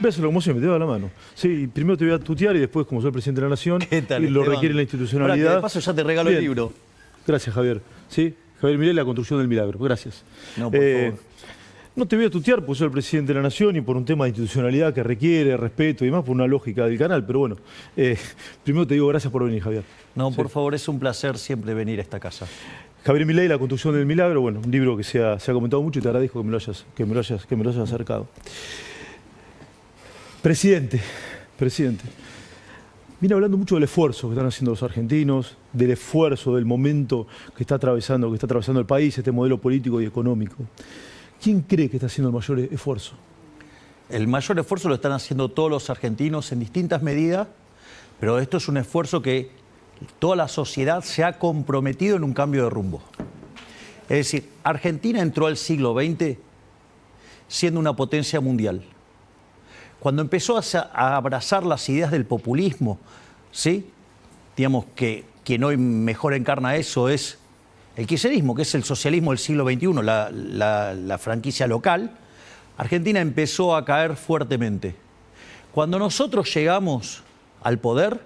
Beso como siempre, te doy la mano. Sí, primero te voy a tutear y después, como soy presidente de la Nación, ¿Qué tal, y lo Esteban? requiere la institucionalidad. Ahora que de paso ya te regalo el libro. Gracias, Javier. Sí, Javier Milei, La construcción del milagro. Gracias. No, por favor. No te voy a tutear porque soy el presidente de la Nación y por un tema de institucionalidad que requiere respeto y demás, por una lógica del canal, pero bueno, primero te digo gracias por venir, Javier. No, por favor, es un placer siempre venir a esta casa. Javier Milei, La construcción del milagro, bueno, un libro que se ha comentado mucho y te agradezco que me lo hayas acercado. Presidente, viene hablando mucho del esfuerzo que están haciendo los argentinos, del esfuerzo, del momento que está atravesando el país, este modelo político y económico. ¿Quién cree que está haciendo el mayor esfuerzo? El mayor esfuerzo lo están haciendo todos los argentinos en distintas medidas, pero esto es un esfuerzo que toda la sociedad se ha comprometido en un cambio de rumbo. Es decir, Argentina entró al siglo XX siendo una potencia mundial. Cuando empezó a abrazar las ideas del populismo, ¿sí? Digamos que quien hoy mejor encarna eso es el kirchnerismo, que es el socialismo del siglo XXI, la franquicia local. Argentina empezó a caer fuertemente. Cuando nosotros llegamos al poder,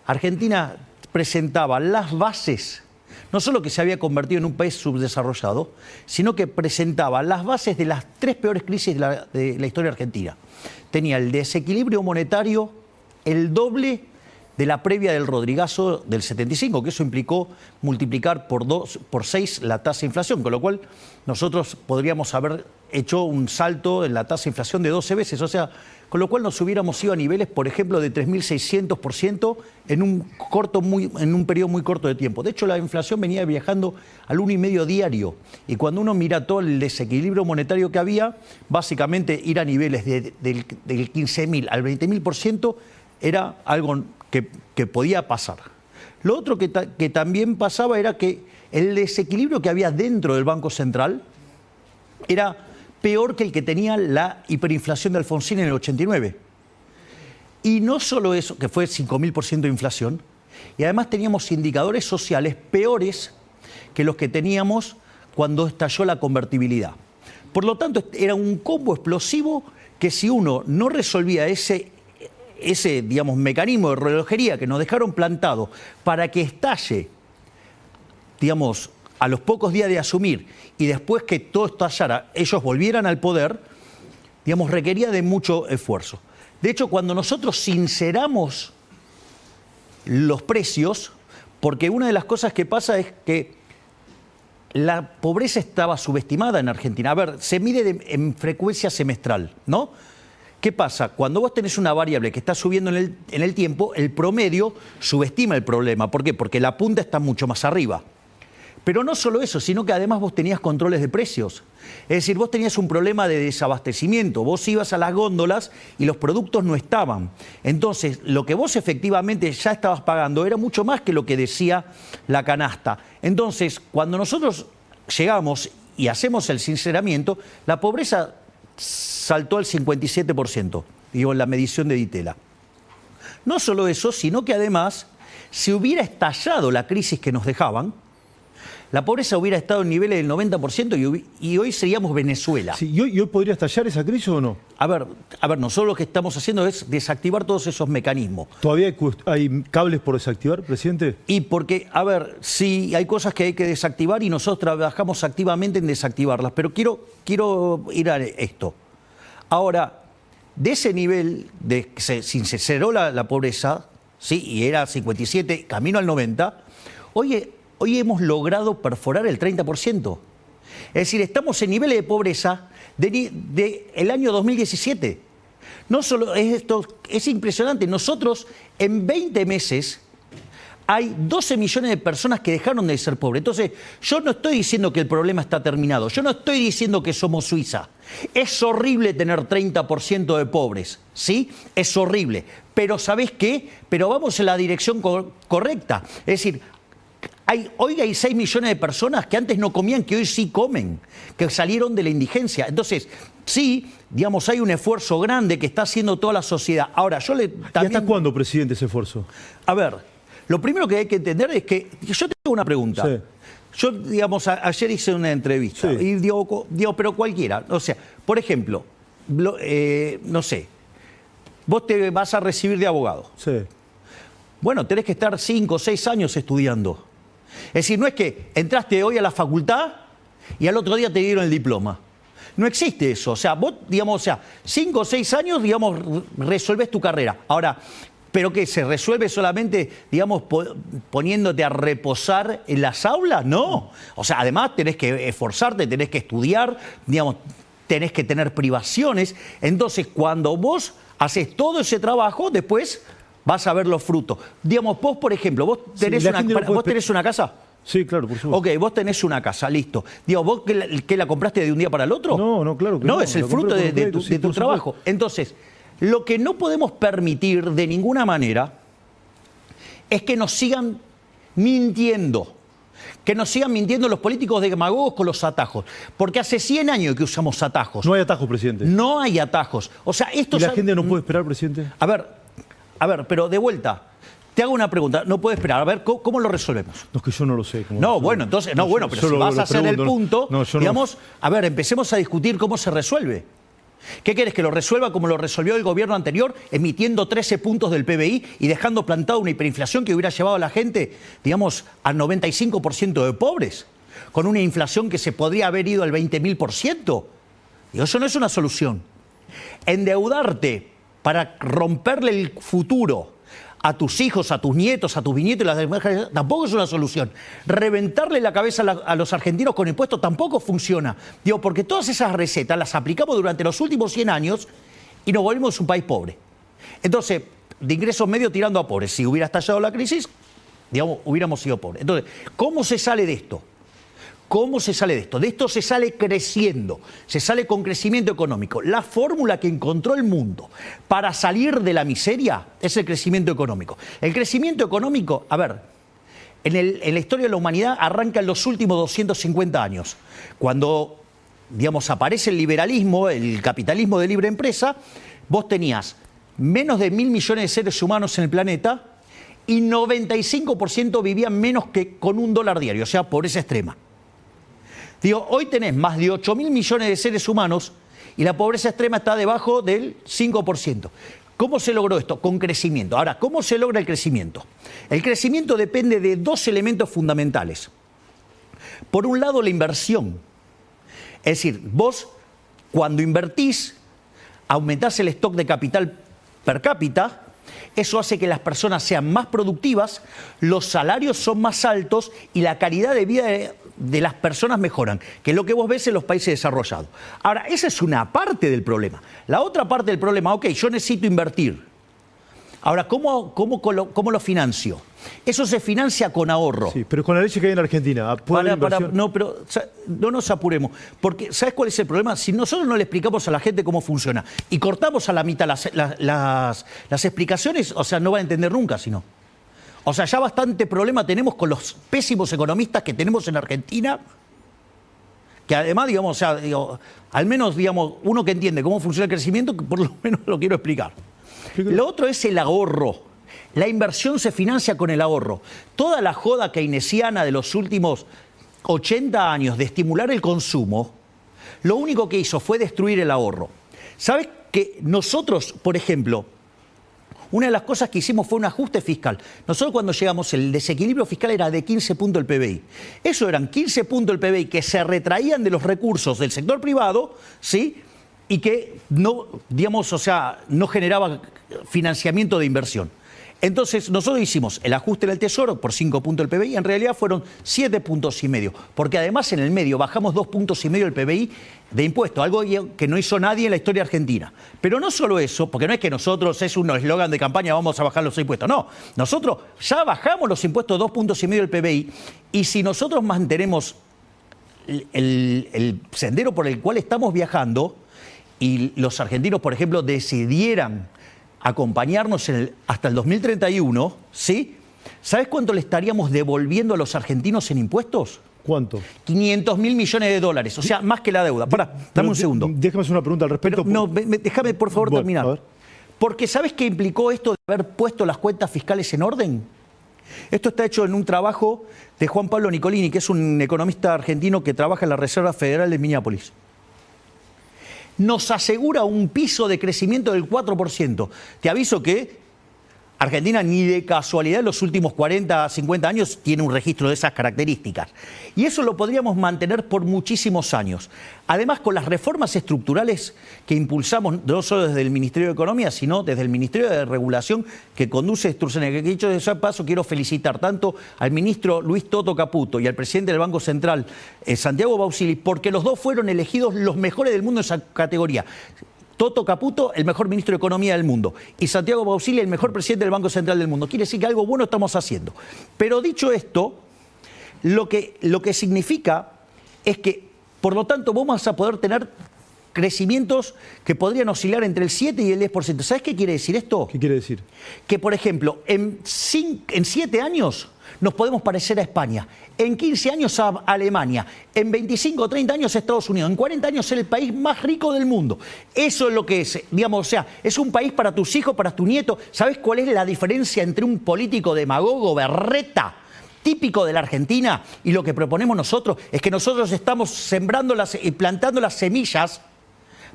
Argentina presentaba las bases, no solo que se había convertido en un país subdesarrollado, sino que presentaba las bases de las 3 peores crisis de la historia argentina. Tenía el desequilibrio monetario el doble de la previa del Rodrigazo del 75, que eso implicó multiplicar por 6 la tasa de inflación, con lo cual nosotros podríamos haber hecho un salto en la tasa de inflación de 12 veces, o sea, con lo cual nos hubiéramos ido a niveles, por ejemplo, de 3.600% en un periodo muy corto de tiempo. De hecho, la inflación venía viajando al 1,5 diario, y cuando uno mira todo el desequilibrio monetario que había, básicamente ir a niveles del 15.000 al 20.000% era algo que podía pasar. Lo otro que también pasaba era que el desequilibrio que había dentro del Banco Central era peor que el que tenía la hiperinflación de Alfonsín en el 89. Y no solo eso, que fue 5.000% de inflación, y además teníamos indicadores sociales peores que los que teníamos cuando estalló la convertibilidad. Por lo tanto, era un combo explosivo que si uno no resolvía ese digamos, mecanismo de relojería que nos dejaron plantado para que estalle, digamos, a los pocos días de asumir y después que todo estallara, ellos volvieran al poder, digamos, requería de mucho esfuerzo. De hecho, cuando nosotros sinceramos los precios, porque una de las cosas que pasa es que la pobreza estaba subestimada en Argentina. A ver, se mide en frecuencia semestral, ¿no? ¿Qué pasa? Cuando vos tenés una variable que está subiendo en el tiempo, el promedio subestima el problema. ¿Por qué? Porque la punta está mucho más arriba. Pero no solo eso, sino que además vos tenías controles de precios. Es decir, vos tenías un problema de desabastecimiento. Vos ibas a las góndolas y los productos no estaban. Entonces, lo que vos efectivamente ya estabas pagando era mucho más que lo que decía la canasta. Entonces, cuando nosotros llegamos y hacemos el sinceramiento, la pobreza saltó al 57%, digo, en la medición de Ditela. No solo eso, sino que además, si hubiera estallado la crisis que nos dejaban, la pobreza hubiera estado en niveles del 90% y hoy seríamos Venezuela. Sí, ¿y hoy podría estallar esa crisis o no? A ver, nosotros lo que estamos haciendo es desactivar todos esos mecanismos. ¿Todavía hay cables por desactivar, presidente? Y porque, a ver, sí, hay cosas que hay que desactivar y nosotros trabajamos activamente en desactivarlas, pero quiero ir a esto. Ahora, de ese nivel de que se sinceró la pobreza, ¿sí? Y era 57, camino al 90, hoy hemos logrado perforar el 30%. Es decir, estamos en niveles de pobreza del año 2017. No solo esto, es impresionante. Nosotros, en 20 meses, hay 12 millones de personas que dejaron de ser pobres. Entonces, yo no estoy diciendo que el problema está terminado. Yo no estoy diciendo que somos Suiza. Es horrible tener 30% de pobres, ¿sí? Es horrible. Pero ¿sabés qué? Pero vamos en la dirección correcta. Es decir, hoy hay 6 millones de personas que antes no comían, que hoy sí comen, que salieron de la indigencia. Entonces, sí, digamos, hay un esfuerzo grande que está haciendo toda la sociedad. Ahora, también... ¿Y hasta cuándo, presidente, ese esfuerzo? A ver, lo primero que hay que entender es que... Yo tengo una pregunta. Sí. Yo, digamos, ayer hice una entrevista, sí, y digo, pero cualquiera. O sea, por ejemplo, no sé, vos te vas a recibir de abogado. Sí. Bueno, tenés que estar 5 o 6 años estudiando. Es decir, no es que entraste hoy a la facultad y al otro día te dieron el diploma. No existe eso. O sea, vos, digamos, o sea, 5 o 6 años, digamos, resolvés tu carrera. Ahora, ¿pero qué? ¿Se resuelve solamente, digamos, poniéndote a reposar en las aulas? No. O sea, además tenés que esforzarte, tenés que estudiar, digamos, tenés que tener privaciones. Entonces, cuando vos haces todo ese trabajo, después vas a ver los frutos. Digamos, vos, por ejemplo, vos tenés, ¿vos tenés una casa? Sí, claro, por supuesto. Ok, vos tenés una casa, listo. Digo, ¿vos que la compraste de un día para el otro? No, claro que no. No, es el fruto de tu trabajo. Entonces, lo que no podemos permitir de ninguna manera es que nos sigan mintiendo. Que nos sigan mintiendo los políticos demagogos con los atajos. Porque hace 100 años que usamos atajos. No hay atajos, presidente. No hay atajos. O sea, esto... ¿Y la gente no puede esperar, presidente? A ver, pero de vuelta... Te hago una pregunta, no puedo esperar, a ver, ¿cómo lo resolvemos? No, es que yo no lo sé. No, bueno, entonces, no, bueno, pero si vas a hacer el punto, digamos, a ver, empecemos a discutir cómo se resuelve. ¿Qué querés, que lo resuelva como lo resolvió el gobierno anterior, emitiendo 13 puntos del PBI y dejando plantada una hiperinflación que hubiera llevado a la gente, digamos, al 95% de pobres? Con una inflación que se podría haber ido al 20.000%. Y eso no es una solución. Endeudarte para romperle el futuro a tus hijos, a tus nietos, a tus bisnietos, tampoco es una solución. Reventarle la cabeza a los argentinos con impuestos tampoco funciona. Digo, porque todas esas recetas las aplicamos durante los últimos 100 años y nos volvimos un país pobre. Entonces, de ingresos medios tirando a pobres. Si hubiera estallado la crisis, digamos, hubiéramos sido pobres. Entonces, ¿cómo se sale de esto? ¿Cómo se sale de esto? De esto se sale creciendo, se sale con crecimiento económico. La fórmula que encontró el mundo para salir de la miseria es el crecimiento económico. El crecimiento económico, a ver, en la historia de la humanidad arranca en los últimos 250 años. Cuando, digamos, aparece el liberalismo, el capitalismo de libre empresa, vos tenías menos de 1.000 millones de seres humanos en el planeta y 95% vivían menos que con $1 diario, o sea, pobreza extrema. Digo, hoy tenés más de 8.000 millones de seres humanos y la pobreza extrema está debajo del 5%. ¿Cómo se logró esto? Con crecimiento. Ahora, ¿cómo se logra el crecimiento? El crecimiento depende de 2 elementos fundamentales. Por un lado, la inversión. Es decir, vos, cuando invertís, aumentás el stock de capital per cápita. Eso hace que las personas sean más productivas, los salarios son más altos y la calidad de vida de las personas mejoran, que es lo que vos ves en los países desarrollados. Ahora, esa es una parte del problema. La otra parte del problema, ok, yo necesito invertir. Ahora, ¿cómo lo financio? Eso se financia con ahorro. Sí, pero con la leche que hay en Argentina, no, pero no nos apuremos. Porque, ¿sabes cuál es el problema? Si nosotros no le explicamos a la gente cómo funciona y cortamos a la mitad las explicaciones, o sea, no va a entender nunca, sino. O sea, ya bastante problema tenemos con los pésimos economistas que tenemos en Argentina, que además, digamos, o sea, al menos, digamos, uno que entiende cómo funciona el crecimiento, que por lo menos lo quiero explicar. Lo otro es el ahorro. La inversión se financia con el ahorro. Toda la joda keynesiana de los últimos 80 años de estimular el consumo, lo único que hizo fue destruir el ahorro. ¿Sabes que nosotros, por ejemplo, una de las cosas que hicimos fue un ajuste fiscal? Nosotros cuando llegamos, el desequilibrio fiscal era de 15 puntos del PBI. Eso eran 15 puntos del PBI que se retraían de los recursos del sector privado, ¿sí? Y que no, digamos, o sea, no generaba financiamiento de inversión. Entonces, nosotros hicimos el ajuste del Tesoro por 5 puntos del PBI, en realidad fueron 7,5 puntos, porque además en el medio bajamos 2,5 puntos del PBI de impuesto, algo que no hizo nadie en la historia argentina. Pero no solo eso, porque no es que nosotros, es un eslogan de campaña, vamos a bajar los impuestos, no. Nosotros ya bajamos los impuestos 2,5 puntos del PBI, y si nosotros mantenemos el sendero por el cual estamos viajando, y los argentinos, por ejemplo, decidieran acompañarnos hasta el 2031, ¿sí? ¿Sabes cuánto le estaríamos devolviendo a los argentinos en impuestos? ¿Cuánto? 500.000 millones de dólares, o sea, más que la deuda. Pará, dame un segundo. Déjame hacer una pregunta al respecto. Pero, no, déjame por favor terminar. A ver. Porque ¿sabes qué implicó esto de haber puesto las cuentas fiscales en orden? Esto está hecho en un trabajo de Juan Pablo Nicolini, que es un economista argentino que trabaja en la Reserva Federal de Minneapolis. nos asegura un piso de crecimiento del 4%. Te aviso que Argentina ni de casualidad en los últimos 40, 50 años tiene un registro de esas características. Y eso lo podríamos mantener por muchísimos años. Además, con las reformas estructurales que impulsamos, no solo desde el Ministerio de Economía, sino desde el Ministerio de Regulación que conduce Sturzenegger, que dicho de ese paso, quiero felicitar tanto al ministro Luis Toto Caputo y al presidente del Banco Central, Santiago Bausili, porque los dos fueron elegidos los mejores del mundo en esa categoría. Toto Caputo, el mejor ministro de Economía del mundo, y Santiago Bausili, el mejor presidente del Banco Central del mundo. Quiere decir que algo bueno estamos haciendo. Pero dicho esto, lo que significa es que, por lo tanto, vamos a poder tener crecimientos que podrían oscilar entre el 7 y el 10%. ¿Sabes qué quiere decir esto? ¿Qué quiere decir? Que, por ejemplo, en 7 años nos podemos parecer a España, en 15 años a Alemania, en 25 o 30 años a Estados Unidos, en 40 años ser el país más rico del mundo. Eso es lo que es, digamos, o sea, es un país para tus hijos, para tus nietos. ¿Sabes cuál es la diferencia entre un político demagogo, berreta, típico de la Argentina, y lo que proponemos nosotros? Es que nosotros estamos sembrando y plantando las semillas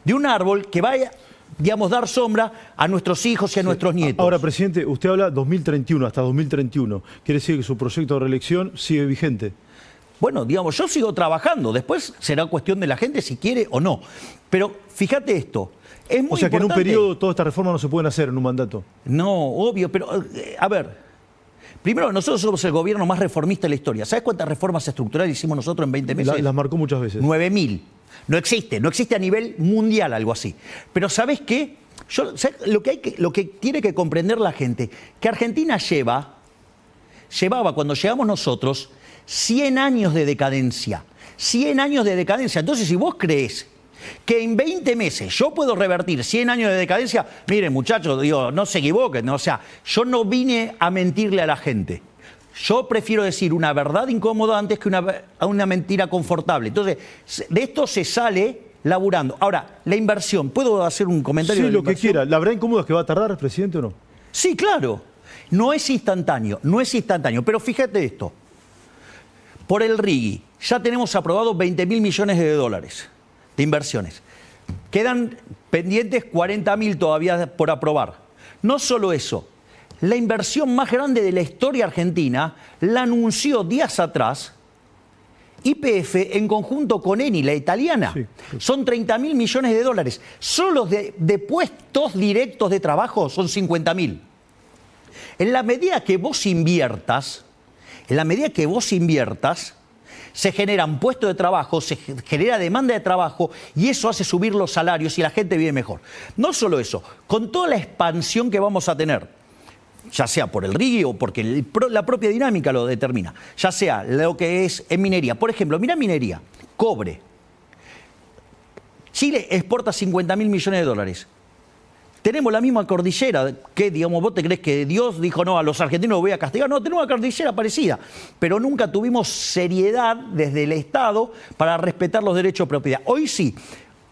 de un árbol que vaya, digamos, dar sombra a nuestros hijos y a nuestros nietos. Ahora, presidente, usted habla 2031, hasta 2031. ¿Quiere decir que su proyecto de reelección sigue vigente? Bueno, digamos, yo sigo trabajando. Después será cuestión de la gente si quiere o no. Pero fíjate esto. Es muy o sea, que en un importante. periodo todas estas reformas no se pueden hacer en un mandato. No, obvio, pero a ver. Primero, nosotros somos el gobierno más reformista de la historia. ¿Sabes cuántas reformas estructurales hicimos nosotros en 20 meses? Las marcó muchas veces. 9.000. No existe a nivel mundial algo así. Pero ¿sabes qué? ¿Sabes lo que tiene que comprender la gente? Que Argentina llevaba cuando llegamos nosotros 100 años de decadencia. 100 años de decadencia. Entonces, si vos crees que en 20 meses yo puedo revertir 100 años de decadencia, miren, muchachos, digo, no se equivoquen, ¿no? O sea, yo no vine a mentirle a la gente. Yo prefiero decir una verdad incómoda antes que una mentira confortable. Entonces, de esto se sale laburando. Ahora, la inversión, ¿puedo hacer un comentario? Sí, de la lo que inversión? quiera. ¿La verdad incómoda es que va a tardar, presidente, o no? Sí, claro. No es instantáneo. Pero fíjate esto. Por el RIGI ya tenemos aprobado 20.000 millones de dólares de inversiones. Quedan pendientes 40.000 todavía por aprobar. No solo eso. La inversión más grande de la historia argentina la anunció días atrás YPF en conjunto con Eni, la italiana. Sí. Son 30.000 millones de dólares. Solo de puestos directos de trabajo son 50.000. En la medida que vos inviertas, se generan puestos de trabajo, se genera demanda de trabajo y eso hace subir los salarios y la gente vive mejor. No solo eso, con toda la expansión que vamos a tener, ya sea por el RIGI o porque la propia dinámica lo determina, ya sea lo que es en minería. Por ejemplo, mira minería, cobre. Chile exporta 50.000 millones de dólares. Tenemos la misma cordillera que, digamos, vos te crees que Dios dijo, no, a los argentinos los voy a castigar. No, tenemos una cordillera parecida, pero nunca tuvimos seriedad desde el Estado para respetar los derechos de propiedad. Hoy sí.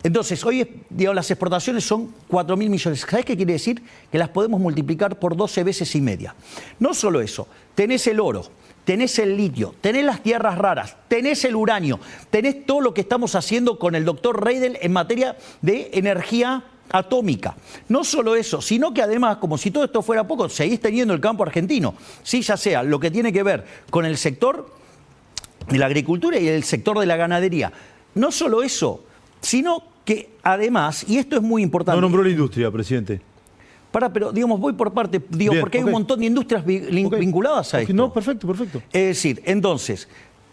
Entonces, hoy, digamos, las exportaciones son 4.000 millones. ¿Sabés qué quiere decir? Que las podemos multiplicar por 12 veces y media. No solo eso, tenés el oro, tenés el litio, tenés las tierras raras, tenés el uranio, tenés todo lo que estamos haciendo con el doctor Reidel en materia de energía atómica. No solo eso, sino que además, como si todo esto fuera poco, seguís teniendo el campo argentino. Sí, ya sea lo que tiene que ver con el sector de la agricultura y el sector de la ganadería. No solo eso, sino que además, y esto es muy importante... No nombró la industria, presidente. Pero digamos, voy por parte, digo, Bien, porque hay un montón de industrias vinculadas a esto. No, perfecto. Es decir, entonces,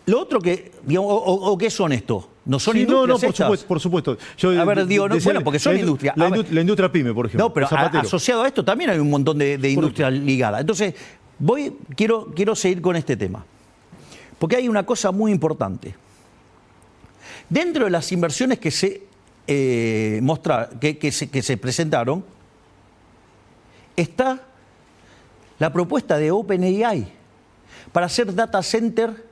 lo otro que, digamos, o ¿qué son esto? ¿No son industrias estas? Por supuesto. A ver, digo, bueno, porque son industrias. La industria pyme, por ejemplo. No, pero asociado a esto también hay un montón de industrias ligadas. Entonces, quiero seguir con este tema. Porque hay una cosa muy importante. Dentro de las inversiones que se se presentaron, está la propuesta de OpenAI para hacer data center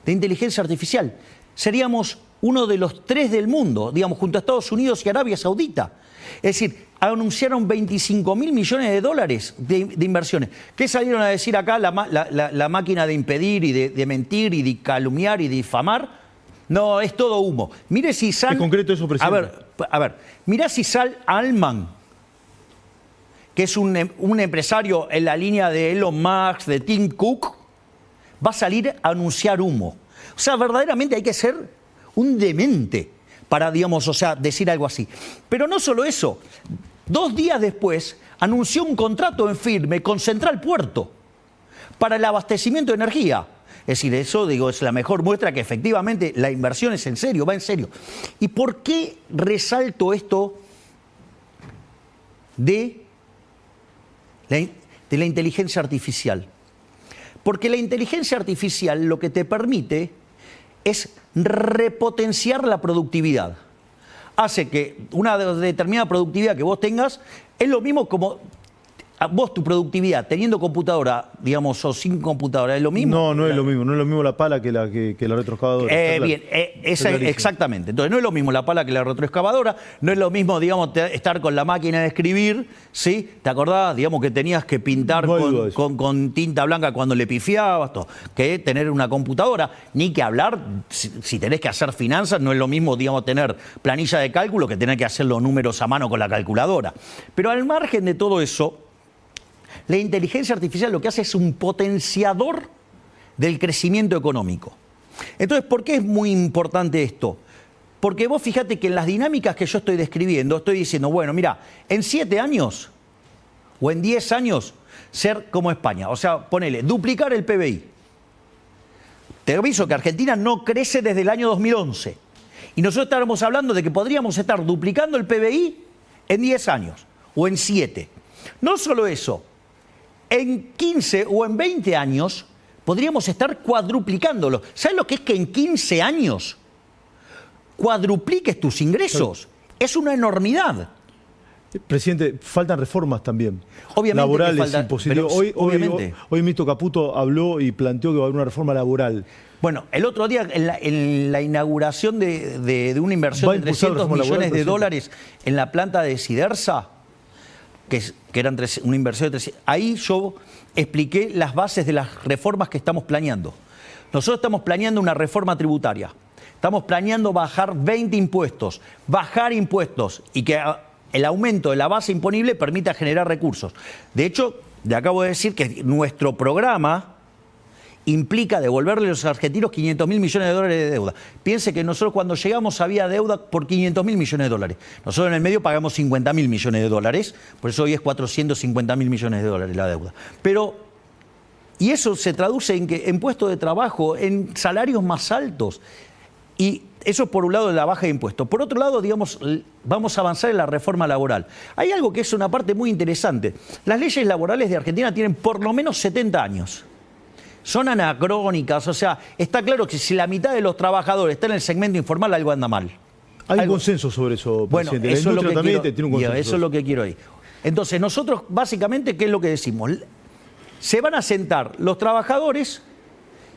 de inteligencia artificial. Seríamos uno de los 3 del mundo, digamos, junto a Estados Unidos y Arabia Saudita. Es decir, anunciaron 25.000 millones de dólares de inversiones. ¿Qué salieron a decir acá la máquina de impedir y de mentir y de calumniar y de difamar? No, es todo humo. Mire si ¿Es concreto eso, presidente? A ver, mirá si Sam Altman, que es un empresario en la línea de Elon Musk, de Tim Cook, va a salir a anunciar humo. O sea, verdaderamente hay que ser un demente para, digamos, o sea, decir algo así. Pero no solo eso, 2 días después anunció un contrato en firme con Central Puerto para el abastecimiento de energía. Es decir, eso, digo, es la mejor muestra que efectivamente la inversión es en serio, va en serio. ¿Y por qué resalto esto de la inteligencia artificial? Porque la inteligencia artificial lo que te permite es repotenciar la productividad. Hace que una determinada productividad que vos tengas es lo mismo como vos tu productividad teniendo computadora, digamos, o sin computadora, ¿es lo mismo? No, no es lo mismo. No es lo mismo la pala que la retroexcavadora. Bien, exactamente. Entonces no es lo mismo la pala que la retroexcavadora, no es lo mismo, digamos, estar con la máquina de escribir, ¿sí? ¿Te acordás, digamos, que tenías que pintar con tinta blanca cuando le pifiabas, todo, que tener una computadora? Ni que hablar, si tenés que hacer finanzas, no es lo mismo, digamos, tener planilla de cálculo que tener que hacer los números a mano con la calculadora. Pero al margen de todo eso, la inteligencia artificial lo que hace es un potenciador del crecimiento económico. Entonces, ¿por qué es muy importante esto? Porque vos fíjate que en las dinámicas que yo estoy describiendo, estoy diciendo, bueno, mira, en 7 años o en 10 años, ser como España. O sea, ponele, duplicar el PBI. Te aviso que Argentina no crece desde el año 2011. Y nosotros estábamos hablando de que podríamos estar duplicando el PBI en 10 años o en 7. No solo eso, en 15 o en 20 años podríamos estar cuadruplicándolo. ¿Sabes lo que es que en 15 años cuadrupliques tus ingresos? Es una enormidad. Presidente, faltan reformas también. Obviamente laborales, impositivas. Hoy el ministro Caputo habló y planteó que va a haber una reforma laboral. Bueno, el otro día en la inauguración de una inversión de 300 millones de dólares en la planta de Sidersa, que eran una inversión de 300, ahí yo expliqué las bases de las reformas que estamos planeando. Nosotros estamos planeando una reforma tributaria. Estamos planeando bajar 20 impuestos, bajar impuestos y que el aumento de la base imponible permita generar recursos. De hecho, le acabo de decir que nuestro programa implica devolverle a los argentinos 500.000 millones de dólares de deuda. Piense que nosotros cuando llegamos había deuda por 500.000 millones de dólares. Nosotros en el medio pagamos 50.000 millones de dólares, por eso hoy es 450.000 millones de dólares la deuda. Y eso se traduce en puestos de trabajo, en salarios más altos. Y eso por un lado de la baja de impuestos. Por otro lado, digamos, vamos a avanzar en la reforma laboral. Hay algo que es una parte muy interesante. Las leyes laborales de Argentina tienen por lo menos 70 años. Son anacrónicas, o sea, está claro que si la mitad de los trabajadores está en el segmento informal, algo anda mal. Hay un consenso sobre eso, presidente. Bueno, eso es lo que también tiene un consenso. Eso es lo que quiero ir. Entonces, nosotros básicamente, ¿qué es lo que decimos? Se van a sentar los trabajadores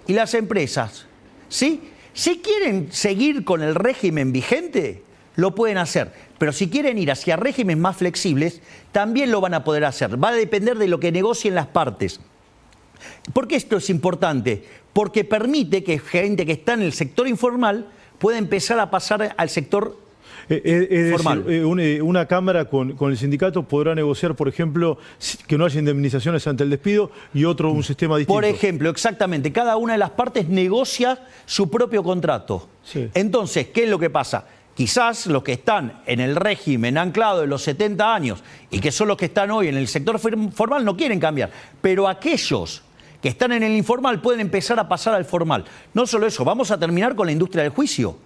y las empresas, ¿sí? Si quieren seguir con el régimen vigente, lo pueden hacer. Pero si quieren ir hacia regímenes más flexibles, también lo van a poder hacer. Va a depender de lo que negocien las partes. ¿Por qué esto es importante? Porque permite que gente que está en el sector informal pueda empezar a pasar al sector formal. Decir, una Cámara con el sindicato podrá negociar, por ejemplo, que no haya indemnizaciones ante el despido y otro un sistema distinto. Por ejemplo, exactamente, cada una de las partes negocia su propio contrato. Sí. Entonces, ¿qué es lo que pasa? Quizás los que están en el régimen anclado de los 70 años y que son los que están hoy en el sector formal no quieren cambiar, pero aquellos que están en el informal pueden empezar a pasar al formal. No solo eso, vamos a terminar con la industria del juicio.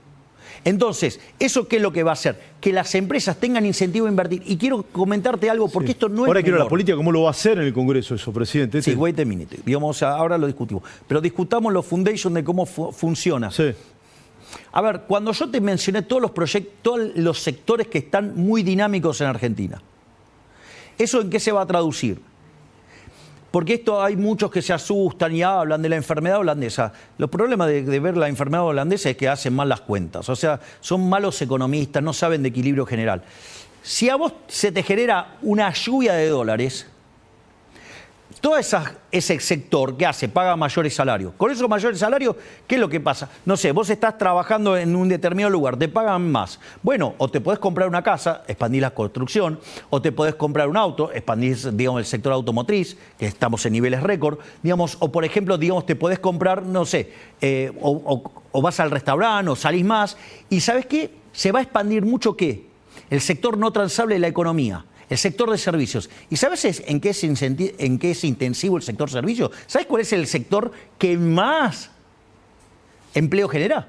Entonces, ¿eso qué es lo que va a hacer? Que las empresas tengan incentivo a invertir. Y quiero comentarte algo, porque esto no es Ahora quiero la política, ¿cómo lo va a hacer en el Congreso eso, presidente? Sí, wait a minute. Digamos, ahora lo discutimos. Pero discutamos los foundations de cómo funciona. Sí. A ver, cuando yo te mencioné todos los proyectos, todos los sectores que están muy dinámicos en Argentina, ¿eso en qué se va a traducir? Porque esto hay muchos que se asustan y hablan de la enfermedad holandesa. Los problemas de ver la enfermedad holandesa es que hacen mal las cuentas. O sea, son malos economistas, no saben de equilibrio general. Si a vos se te genera una lluvia de dólares, todo ese sector que hace, paga mayores salarios. Con esos mayores salarios, ¿qué es lo que pasa? No sé, vos estás trabajando en un determinado lugar, te pagan más. Bueno, o te podés comprar una casa, expandís la construcción, o te podés comprar un auto, expandís, digamos, el sector automotriz, que estamos en niveles récord, digamos, o por ejemplo, digamos, te podés comprar, no sé, o vas al restaurante, o salís más, y ¿sabés qué? Se va a expandir mucho, ¿qué? El sector no transable de la economía. El sector de servicios. ¿Y sabes en qué es intensivo el sector servicios? ¿Sabes cuál es el sector que más empleo genera?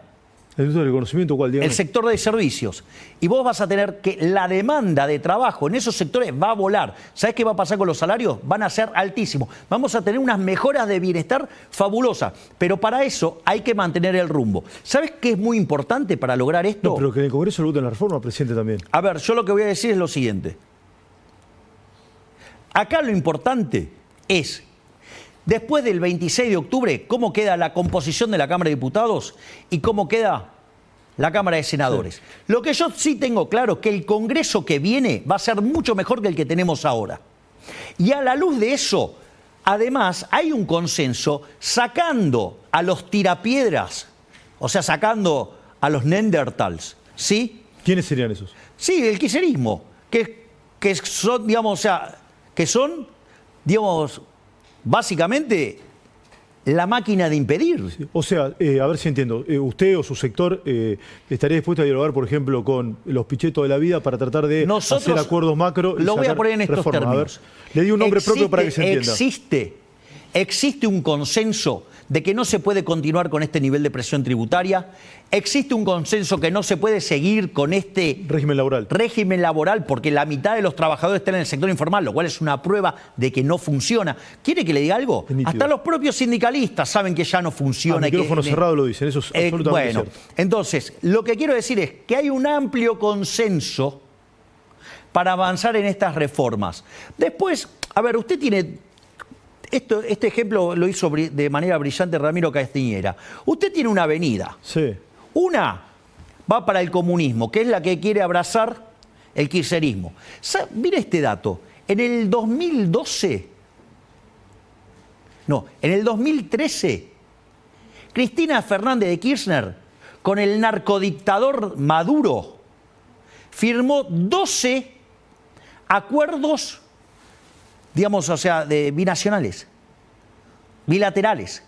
¿El sector del conocimiento cuál, digamos? El sector de servicios. Y vos vas a tener que la demanda de trabajo en esos sectores va a volar. ¿Sabes qué va a pasar con los salarios? Van a ser altísimos. Vamos a tener unas mejoras de bienestar fabulosas. Pero para eso hay que mantener el rumbo. ¿Sabes qué es muy importante para lograr esto? No, pero que en el Congreso lo voten la reforma, presidente, también. A ver, yo lo que voy a decir es lo siguiente. Acá lo importante es, después del 26 de octubre, cómo queda la composición de la Cámara de Diputados y cómo queda la Cámara de Senadores. Sí. Lo que yo sí tengo claro es que el Congreso que viene va a ser mucho mejor que el que tenemos ahora. Y a la luz de eso, además, hay un consenso sacando a los tirapiedras, o sea, sacando a los neandertals, ¿sí? ¿Quiénes serían esos? Sí, el kirchnerismo, que son, digamos, o sea, que son, digamos, básicamente la máquina de impedir. Sí. O sea, a ver si entiendo, usted o su sector estaría dispuesto a dialogar, por ejemplo, con los pichetos de la vida para tratar de hacer acuerdos macro y lo voy a poner en estos términos. A ver, le di un nombre propio para que se entienda. Existe un consenso de que no se puede continuar con este nivel de presión tributaria. Existe un consenso que no se puede seguir con este régimen laboral porque la mitad de los trabajadores están en el sector informal, lo cual es una prueba de que no funciona. ¿Quiere que le diga algo? Hasta los propios sindicalistas saben que ya no funciona. A micrófono cerrado lo dicen, eso es absolutamente cierto. Entonces, lo que quiero decir es que hay un amplio consenso para avanzar en estas reformas. Después, a ver, usted tiene... Este ejemplo lo hizo de manera brillante Ramiro Castiñera. Usted tiene una avenida. Sí. Una va para el comunismo, que es la que quiere abrazar el kirchnerismo. Mire este dato. En el 2012, no, en el 2013, Cristina Fernández de Kirchner, con el narcodictador Maduro, firmó 12 acuerdos, digamos, o sea, binacionales, bilaterales,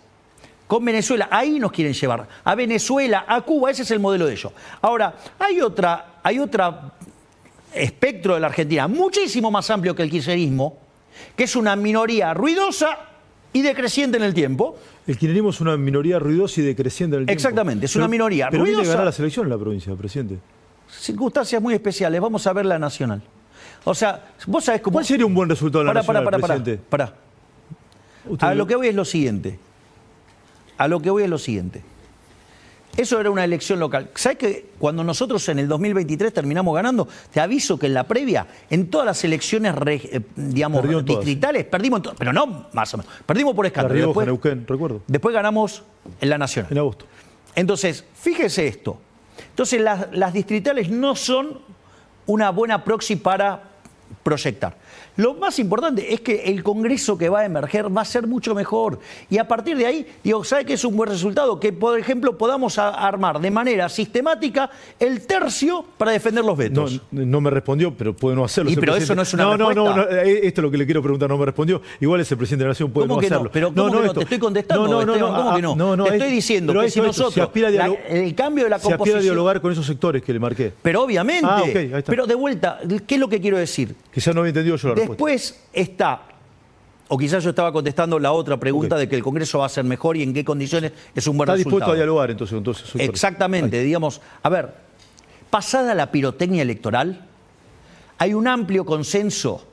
con Venezuela. Ahí nos quieren llevar, a Venezuela, a Cuba, ese es el modelo de ellos. Ahora, hay otra espectro de la Argentina, muchísimo más amplio que el kirchnerismo, que es una minoría ruidosa y decreciente en el tiempo. El kirchnerismo es una minoría ruidosa y decreciente en el tiempo. Exactamente, es una minoría ruidosa. Pero viene a ganar las elecciones en la provincia, presidente. Circunstancias muy especiales, vamos a ver la nacional. O sea, vos sabés cómo... ¿Cuál sería un buen resultado de la nacional, presidente? A lo que voy es lo siguiente. Eso era una elección local. ¿Sabés que cuando nosotros en el 2023 terminamos ganando, te aviso que en la previa, en todas las elecciones, digamos, distritales, perdimos, pero no más o menos, perdimos por escándalo. La Rioja, Neuquén, recuerdo. Después ganamos en la nacional. En agosto. Entonces, fíjese esto. Entonces, las distritales no son una buena proxy para proyectar. Lo más importante es que el Congreso que va a emerger va a ser mucho mejor. Y a partir de ahí, digo, ¿sabe qué es un buen resultado? Que, por ejemplo, podamos armar de manera sistemática el tercio para defender los vetos. No me respondió, pero puede no hacerlo. Pero eso no es una respuesta. No, esto es lo que le quiero preguntar, no me respondió. Igual es el presidente de la Nación, puede no hacerlo. No? Pero ¿cómo que no? Te estoy contestando, Esteban, ¿cómo que no? Te estoy diciendo que si nosotros, el cambio de la composición... Se aspira a dialogar con esos sectores que le marqué. Pero obviamente, ahí está. Pero de vuelta, ¿qué es lo que quiero decir? Quizás no había entendido yo la respuesta. Después está, o quizás yo estaba contestando la otra pregunta de que el Congreso va a ser mejor y en qué condiciones es un buen resultado. Está dispuesto a dialogar entonces. Exactamente, digamos, a ver, pasada la pirotecnia electoral, hay un amplio consenso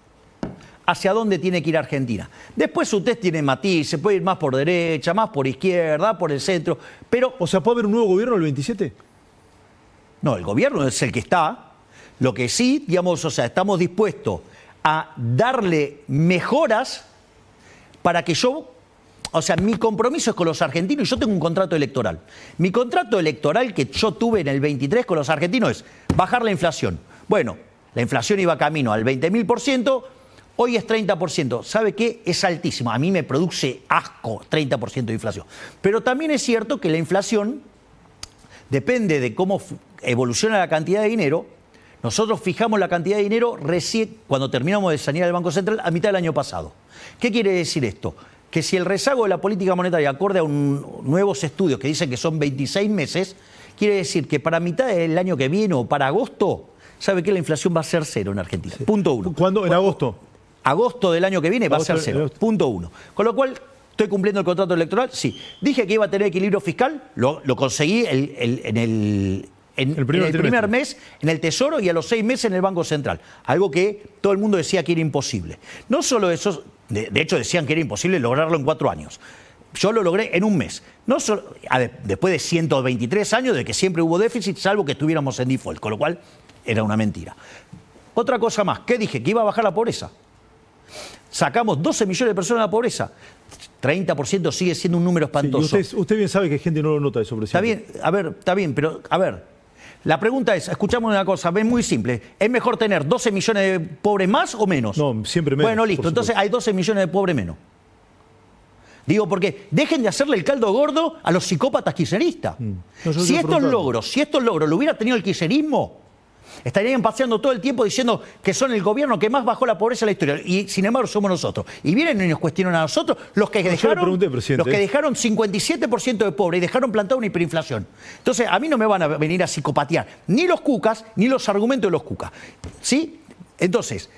hacia dónde tiene que ir Argentina. Después usted tiene matices, puede ir más por derecha, más por izquierda, por el centro, pero... O sea, ¿puede haber un nuevo gobierno el 27? No, el gobierno es el que está. Lo que sí, digamos, o sea, estamos dispuestos a darle mejoras para que yo... O sea, mi compromiso es con los argentinos y yo tengo un contrato electoral. Mi contrato electoral que yo tuve en el 23 con los argentinos es bajar la inflación. Bueno, la inflación iba camino al 20.000%, Hoy es 30%. ¿Sabe qué? Es altísimo. A mí me produce asco 30% de inflación. Pero también es cierto que la inflación depende de cómo evoluciona la cantidad de dinero. Nosotros fijamos la cantidad de dinero recién cuando terminamos de sanear el Banco Central a mitad del año pasado. ¿Qué quiere decir esto? Que si el rezago de la política monetaria, acorde a nuevos estudios que dicen que son 26 meses, quiere decir que para mitad del año que viene o para agosto, ¿sabe qué? La inflación va a ser cero en Argentina. Sí. Punto uno. ¿Cuándo? ¿En agosto? Agosto del año que viene va a ser cero. Punto uno. Con lo cual, ¿estoy cumpliendo el contrato electoral? Sí. Dije que iba a tener equilibrio fiscal, lo conseguí en el primer mes en el Tesoro y a los 6 meses en el Banco Central. Algo que todo el mundo decía que era imposible. No solo eso, de hecho decían que era imposible lograrlo en 4 años. Yo lo logré en un mes. No solo, después de 123 años de que siempre hubo déficit, salvo que estuviéramos en default, con lo cual era una mentira. Otra cosa más, ¿qué dije? Que iba a bajar la pobreza. Sacamos 12 millones de personas de la pobreza. 30% sigue siendo un número espantoso. Sí, usted bien sabe que gente no lo nota eso, presidente. Está bien, está bien, pero a ver, la pregunta es, escuchamos una cosa, es muy simple. ¿Es mejor tener 12 millones de pobres más o menos? No, siempre menos. Bueno, listo, entonces hay 12 millones de pobres menos. Digo, porque dejen de hacerle el caldo gordo a los psicópatas kirchneristas. Si estos logros lo hubiera tenido el kirchnerismo, estarían paseando todo el tiempo diciendo que son el gobierno que más bajó la pobreza en la historia. Y sin embargo somos nosotros. Y vienen y nos cuestionan a nosotros los que dejaron 57% de pobres y dejaron plantada una hiperinflación. Entonces, a mí no me van a venir a psicopatear ni los cucas ni los argumentos de los cucas. ¿Sí? Entonces,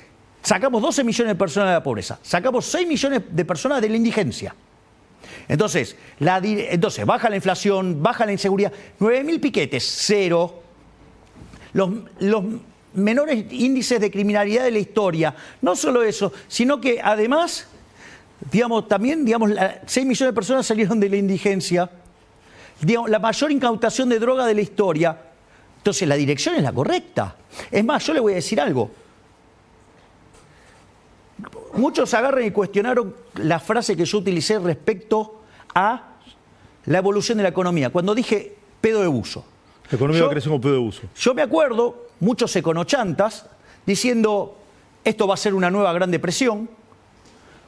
sacamos 12 millones de personas de la pobreza. Sacamos 6 millones de personas de la indigencia. Entonces, baja la inflación, baja la inseguridad. 9.000 piquetes, cero. Los menores índices de criminalidad de la historia. No solo eso, sino que además, también 6 millones de personas salieron de la indigencia. La mayor incautación de droga de la historia. Entonces, la dirección es la correcta. Es más, yo le voy a decir algo. Muchos agarran y cuestionaron la frase que yo utilicé respecto a la evolución de la economía. Cuando dije pedo de buzo. La economía va a crecer como pedo de buzo. Yo me acuerdo, muchos econochantas diciendo esto va a ser una nueva gran depresión.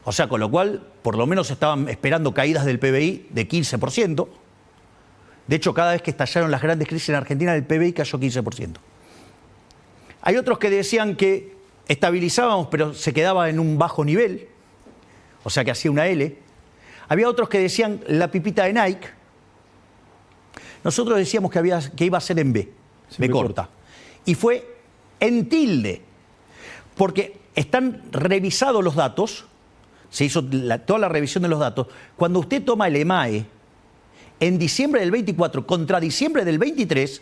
O sea, con lo cual, por lo menos estaban esperando caídas del PBI de 15%. De hecho, cada vez que estallaron las grandes crisis en Argentina, el PBI cayó 15%. Hay otros que decían que estabilizábamos, pero se quedaba en un bajo nivel, o sea que hacía una L. Había otros que decían la pipita de Nike. Nosotros decíamos que iba a ser en B, sí, B corta. Y fue en tilde, porque están revisados los datos, se hizo toda la revisión de los datos. Cuando usted toma el EMAE, en diciembre del 24 contra diciembre del 23,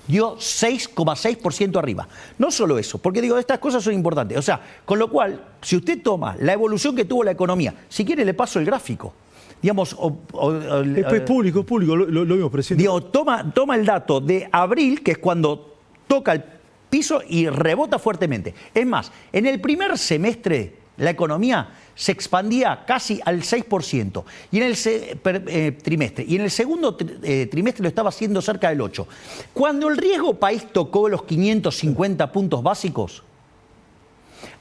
dio 6,6% arriba. No solo eso, porque digo, estas cosas son importantes. O sea, con lo cual, si usted toma la evolución que tuvo la economía, si quiere le paso el gráfico, digamos... es público, lo vimos, presidente. Digo, toma el dato de abril, que es cuando toca el piso y rebota fuertemente. Es más, en el primer semestre la economía se expandía casi al 6%, y en el trimestre. Y en el segundo trimestre lo estaba haciendo cerca del 8%. Cuando el riesgo país tocó los 550 puntos básicos,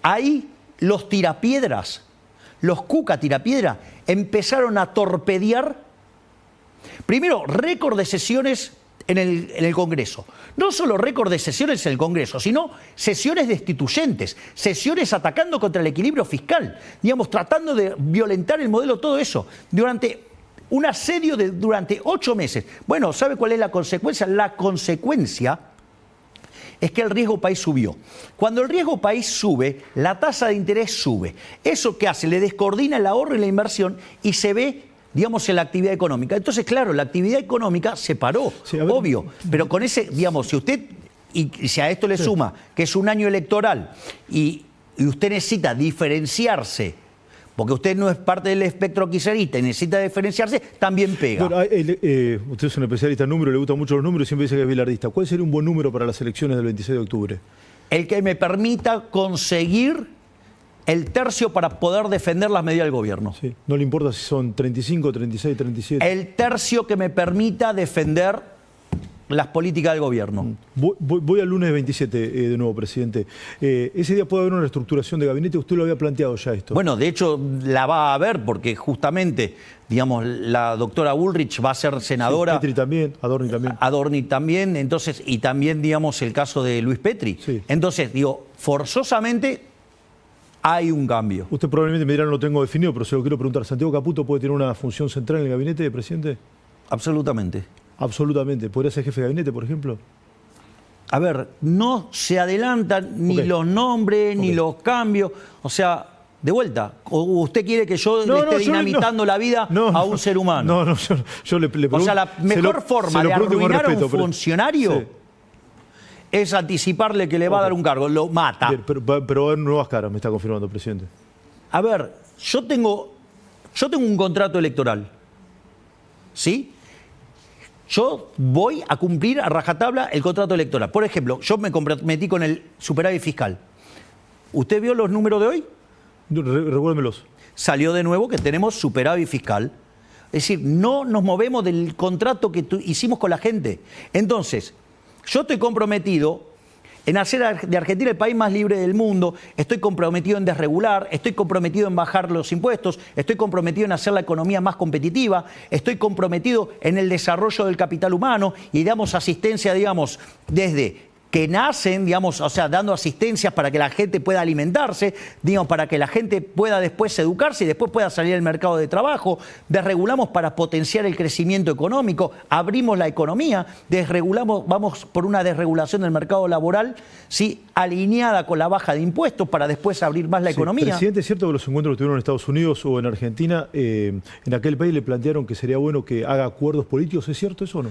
ahí los tirapiedras, los cuca tirapiedra, empezaron a torpedear, primero, récord de sesiones en el Congreso. No solo récord de sesiones en el Congreso, sino sesiones destituyentes, sesiones atacando contra el equilibrio fiscal, digamos, tratando de violentar el modelo, todo eso, durante un asedio durante 8 meses. Bueno, ¿sabe cuál es la consecuencia? La consecuencia es que el riesgo país subió. Cuando el riesgo país sube, la tasa de interés sube. ¿Eso qué hace? Le descoordina el ahorro y la inversión y se ve, digamos, en la actividad económica. Entonces, claro, la actividad económica se paró, sí, obvio. Pero con ese, digamos, si usted, y si a esto le suma que es un año electoral y usted necesita diferenciarse, porque usted no es parte del espectro kirchnerista y necesita diferenciarse, también pega. Bueno, usted es un especialista en números, le gustan mucho los números y siempre dice que es bilardista. ¿Cuál sería un buen número para las elecciones del 26 de octubre? El que me permita conseguir el tercio para poder defender las medidas del gobierno. Sí. ¿No le importa si son 35, 36, 37? El tercio que me permita defender las políticas del gobierno. Voy al lunes 27 de nuevo, presidente. Ese día puede haber una reestructuración de gabinete. Usted lo había planteado ya esto. Bueno, de hecho la va a haber porque justamente, digamos, la doctora Bullrich va a ser senadora. Sí, Petri también, Adorni también. Adorni también, entonces, y también, digamos, el caso de Luis Petri. Sí. Entonces, digo, forzosamente hay un cambio. Usted probablemente me dirá no lo tengo definido, pero se lo quiero preguntar. ¿Santiago Caputo puede tener una función central en el gabinete, presidente? Absolutamente. Absolutamente. ¿Podría ser jefe de gabinete, por ejemplo? A ver, no se adelantan ni los nombres, ni los cambios. O sea, de vuelta, ¿o usted quiere que yo le esté dinamitando la vida a un ser humano? No, yo le pregunto. O sea, la mejor forma de arruinar a un funcionario es anticiparle que le va a dar un cargo. Lo mata. Bien, pero va a haber nuevas caras, me está confirmando, presidente. A ver, yo tengo un contrato electoral. ¿Sí? Yo voy a cumplir a rajatabla el contrato electoral. Por ejemplo, yo me comprometí con el superávit fiscal. ¿Usted vio los números de hoy? Recuérdemelos. Salió de nuevo que tenemos superávit fiscal. Es decir, no nos movemos del contrato que hicimos con la gente. Entonces, yo estoy comprometido en hacer de Argentina el país más libre del mundo, estoy comprometido en desregular, estoy comprometido en bajar los impuestos, estoy comprometido en hacer la economía más competitiva, estoy comprometido en el desarrollo del capital humano y damos asistencia, digamos, desde que nacen, digamos, o sea, dando asistencias para que la gente pueda alimentarse, digamos, para que la gente pueda después educarse y después pueda salir al mercado de trabajo, desregulamos para potenciar el crecimiento económico, abrimos la economía, desregulamos, vamos por una desregulación del mercado laboral, ¿sí?, alineada con la baja de impuestos para después abrir más la economía. Presidente, ¿es cierto que los encuentros que tuvieron en Estados Unidos o en Argentina, en aquel país le plantearon que sería bueno que haga acuerdos políticos? ¿Es cierto eso o no?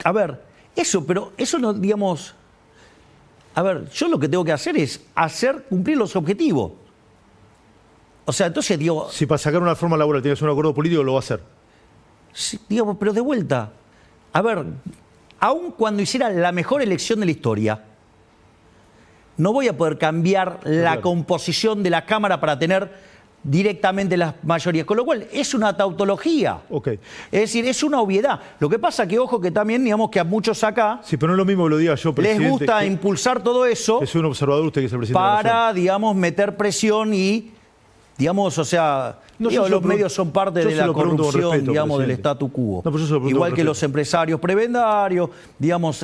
A ver, pero eso no, digamos... A ver, yo lo que tengo que hacer es cumplir los objetivos. O sea, entonces digo... Si para sacar una reforma laboral tiene que hacer un acuerdo político, lo va a hacer. Sí, digamos, pero de vuelta. A ver, aun cuando hiciera la mejor elección de la historia, no voy a poder cambiar la composición de la Cámara para tener directamente las mayorías, con lo cual es una tautología. Okay. Es decir, es una obviedad. Lo que pasa que, ojo, que también, digamos, que a muchos acá... Sí, pero no es lo mismo que lo diga yo, presidente. Les gusta impulsar todo eso... Es un observador usted que es el presidente para, de la Nación. digamos, meter presión y, digamos, o sea... los medios son parte de la corrupción, respeto, digamos, del presidente. statu quo. No, igual que los empresarios prebendarios, digamos,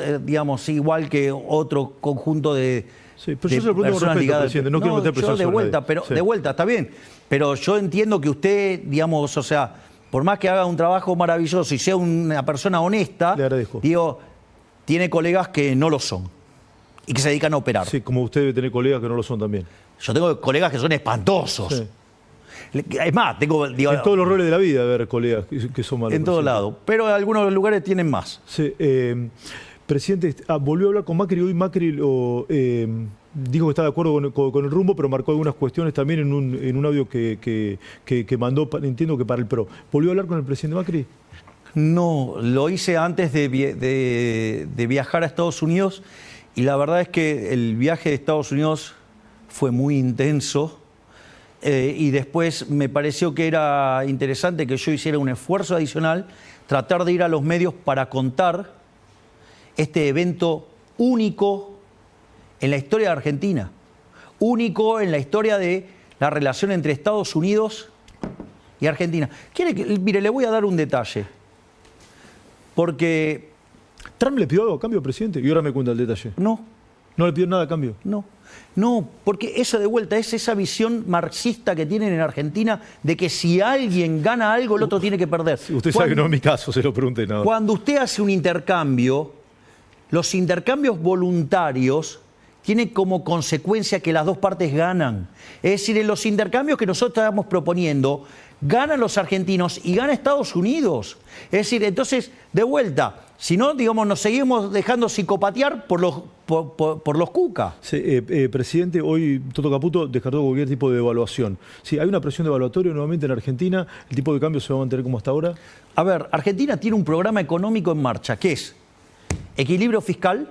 igual que otro conjunto de... Sí, pero yo se lo pregunto con respeto, presidente. No quiero meter presión de vuelta, pero sí. De vuelta, está bien. Pero yo entiendo que usted, digamos, o sea, por más que haga un trabajo maravilloso y sea una persona honesta, le agradezco. Digo, tiene colegas que no lo son y que se dedican a operar. Sí, como usted debe tener colegas que no lo son también. Yo tengo colegas que son espantosos. Sí. Es más, tengo... Digo, en todos los roles de la vida, a ver, colegas que son malos. En todos lados. Pero en algunos lugares tienen más. Sí, presidente, volvió a hablar con Macri. Hoy Macri dijo que está de acuerdo con el rumbo, pero marcó algunas cuestiones también en un audio que mandó, entiendo que para el PRO. ¿Volvió a hablar con el presidente Macri? No, lo hice antes de viajar a Estados Unidos y la verdad es que el viaje de Estados Unidos fue muy intenso y después me pareció que era interesante que yo hiciera un esfuerzo adicional, tratar de ir a los medios para contar este evento único en la historia de Argentina, único en la historia de la relación entre Estados Unidos y Argentina. Mire, le voy a dar un detalle, porque... ¿Trump le pidió algo a cambio, presidente? Y ahora me cuenta el detalle. No. ¿No le pidió nada a cambio? No, porque eso de vuelta es esa visión marxista que tienen en Argentina de que si alguien gana algo, el otro tiene que perder. Usted sabe que no es mi caso, se lo pregunté nada. Cuando usted hace un intercambio, los intercambios voluntarios tienen como consecuencia que las dos partes ganan. Es decir, en los intercambios que nosotros estamos proponiendo, ganan los argentinos y gana Estados Unidos. Es decir, entonces, de vuelta, si no, digamos, nos seguimos dejando psicopatear por los cuca. Sí, presidente, hoy Toto Caputo descartó cualquier tipo de devaluación. Sí, hay una presión devaluatoria nuevamente en Argentina. ¿El tipo de cambio se va a mantener como hasta ahora? A ver, Argentina tiene un programa económico en marcha, que es equilibrio fiscal,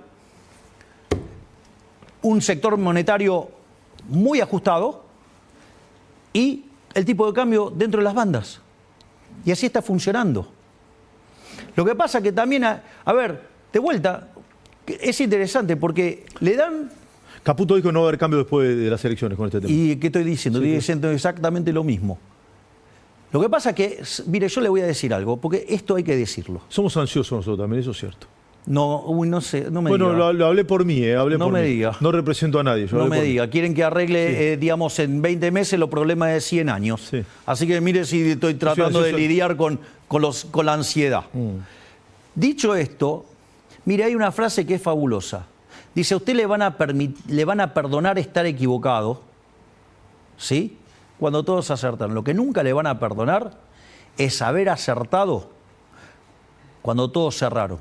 un sector monetario muy ajustado y el tipo de cambio dentro de las bandas. Y así está funcionando. Lo que pasa que también, a ver, de vuelta, es interesante porque le dan... Caputo dijo que no va a haber cambio después de las elecciones con este tema. ¿Y qué estoy diciendo? Estoy diciendo exactamente lo mismo. Lo que pasa que, mire, yo le voy a decir algo, porque esto hay que decirlo. Somos ansiosos nosotros también, eso es cierto. No, no sé, no me diga. Bueno, lo hablé por mí, hablé no por me mí. diga. No represento a nadie. No me diga. Quieren que arregle, digamos, en 20 meses los problemas de 100 años. Sí. Así que mire si estoy tratando de lidiar con la ansiedad. Dicho esto, mire, hay una frase que es fabulosa. Dice, a usted le van a perdonar estar equivocado, ¿sí? Cuando todos acertan. Lo que nunca le van a perdonar es haber acertado cuando todos cerraron.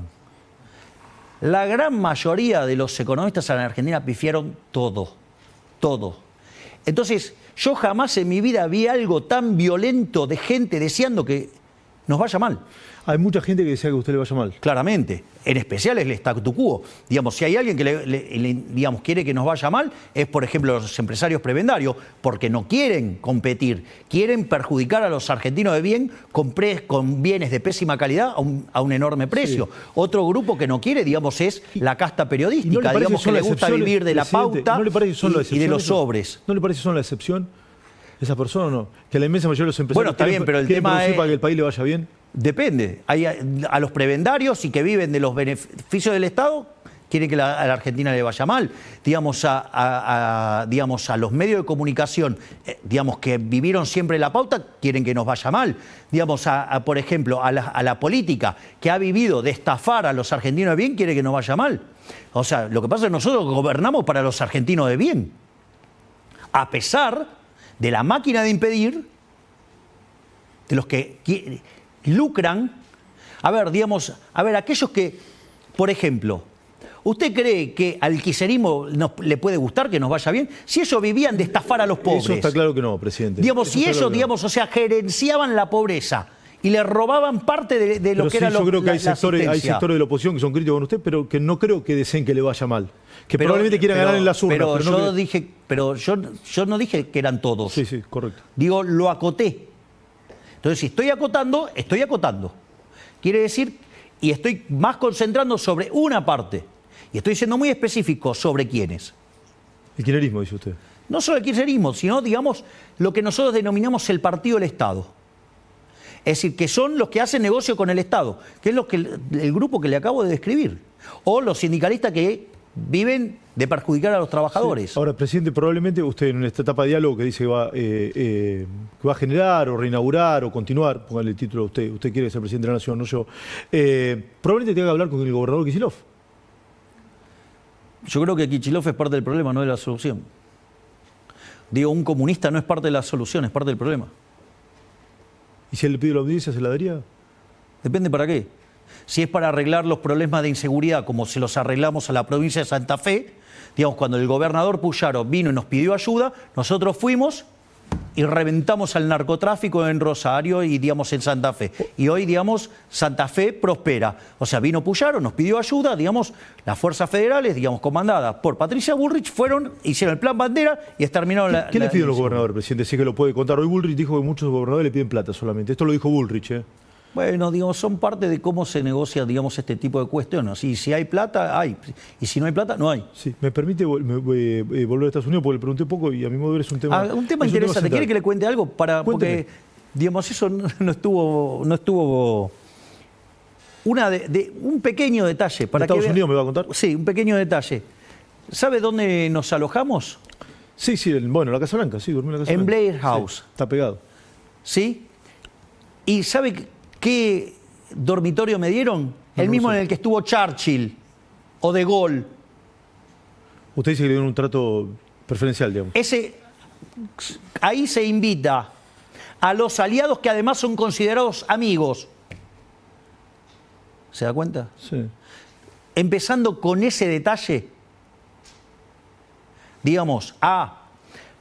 La gran mayoría de los economistas en la Argentina pifiaron todo, todo. Entonces, yo jamás en mi vida vi algo tan violento de gente deseando que nos vaya mal. Hay mucha gente que desea que a usted le vaya mal. Claramente, en especial el statu quo. Digamos, si hay alguien que digamos, quiere que nos vaya mal, es por ejemplo los empresarios prebendarios, porque no quieren competir, quieren perjudicar a los argentinos de bien con bienes de pésima calidad a un enorme precio. Sí. Otro grupo que no quiere, digamos, es la casta periodística, digamos, que le gusta vivir de la pauta y de los sobres. ¿No le parece que son la excepción esa persona o no? Que la inmensa mayoría de los empresarios bueno, está bien, pero el tema es... para que el país le vaya bien. Depende. Hay a los prebendarios y que viven de los beneficios del Estado, quieren que a la Argentina le vaya mal. Digamos, digamos, a los medios de comunicación, digamos, que vivieron siempre la pauta, quieren que nos vaya mal. Digamos, por ejemplo, a la política, que ha vivido de estafar a los argentinos de bien, quiere que nos vaya mal. O sea, lo que pasa es que nosotros gobernamos para los argentinos de bien. A pesar de la máquina de impedir, de los que lucran, digamos, aquellos que, por ejemplo, ¿usted cree que al kirchnerismo le puede gustar que nos vaya bien? Si ellos vivían de estafar a los pobres. Eso está claro que no, presidente. Digamos, si ellos, digamos, o sea, gerenciaban la pobreza y le robaban parte de lo que era yo creo que hay sectores asistencia. de la oposición que son críticos con usted, pero que no creo que deseen que le vaya mal. Que probablemente quieran ganar en las urnas. Pero yo no dije que eran todos. Sí, sí, correcto. Digo, lo acoté. Entonces, si estoy acotando, estoy acotando. Quiere decir, y estoy más concentrando sobre una parte. Y estoy siendo muy específico sobre quiénes. El kirchnerismo, dice usted. No solo el kirchnerismo, sino, digamos, lo que nosotros denominamos el partido del Estado. Es decir, que son los que hacen negocio con el Estado, que es el grupo que le acabo de describir. O los sindicalistas que viven de perjudicar a los trabajadores. Sí. Ahora, presidente, probablemente usted en esta etapa de diálogo que dice que va a generar o reinaugurar o continuar, póngale el título a usted quiere ser presidente de la Nación, no yo, probablemente tenga que hablar con el gobernador Kicillof. Yo creo que Kicillof es parte del problema, no de la solución. Digo, un comunista no es parte de la solución, es parte del problema. ¿Y si él le pide la audiencia, se la daría? Depende para qué. Si es para arreglar los problemas de inseguridad, como se los arreglamos a la provincia de Santa Fe, digamos, cuando el gobernador Puyaro vino y nos pidió ayuda, nosotros fuimos y reventamos al narcotráfico en Rosario y, digamos, en Santa Fe. Y hoy, digamos, Santa Fe prospera. O sea, vino Puyaro, nos pidió ayuda, digamos, las fuerzas federales, digamos, comandadas por Patricia Bullrich, hicieron el plan Bandera y exterminaron la... ¿Qué le piden los gobernadores, presidente? Si es que lo puede contar. Hoy Bullrich dijo que muchos gobernadores le piden plata solamente. Esto lo dijo Bullrich, ¿eh? Bueno, digamos, son parte de cómo se negocia, digamos, este tipo de cuestiones. Y si hay plata, hay. Y si no hay plata, no hay. Sí, me permite volver a Estados Unidos porque le pregunté poco y a mi modo de ver es un tema... un tema interesante. ¿Quiere que le cuente algo? Porque, digamos, eso no estuvo... un pequeño detalle. Para ¿Estados Unidos me va a contar? Sí, un pequeño detalle. ¿Sabe dónde nos alojamos? Sí, la Casa Blanca, sí, dormí en la Casa Blanca. En Blair House. Sí, está pegado. ¿Sí? ¿Y sabe qué dormitorio me dieron? El mismo en el que estuvo Churchill o De Gaulle. Usted dice que le dieron un trato preferencial, digamos. Ahí se invita a los aliados que además son considerados amigos. ¿Se da cuenta? Sí. Empezando con ese detalle, digamos,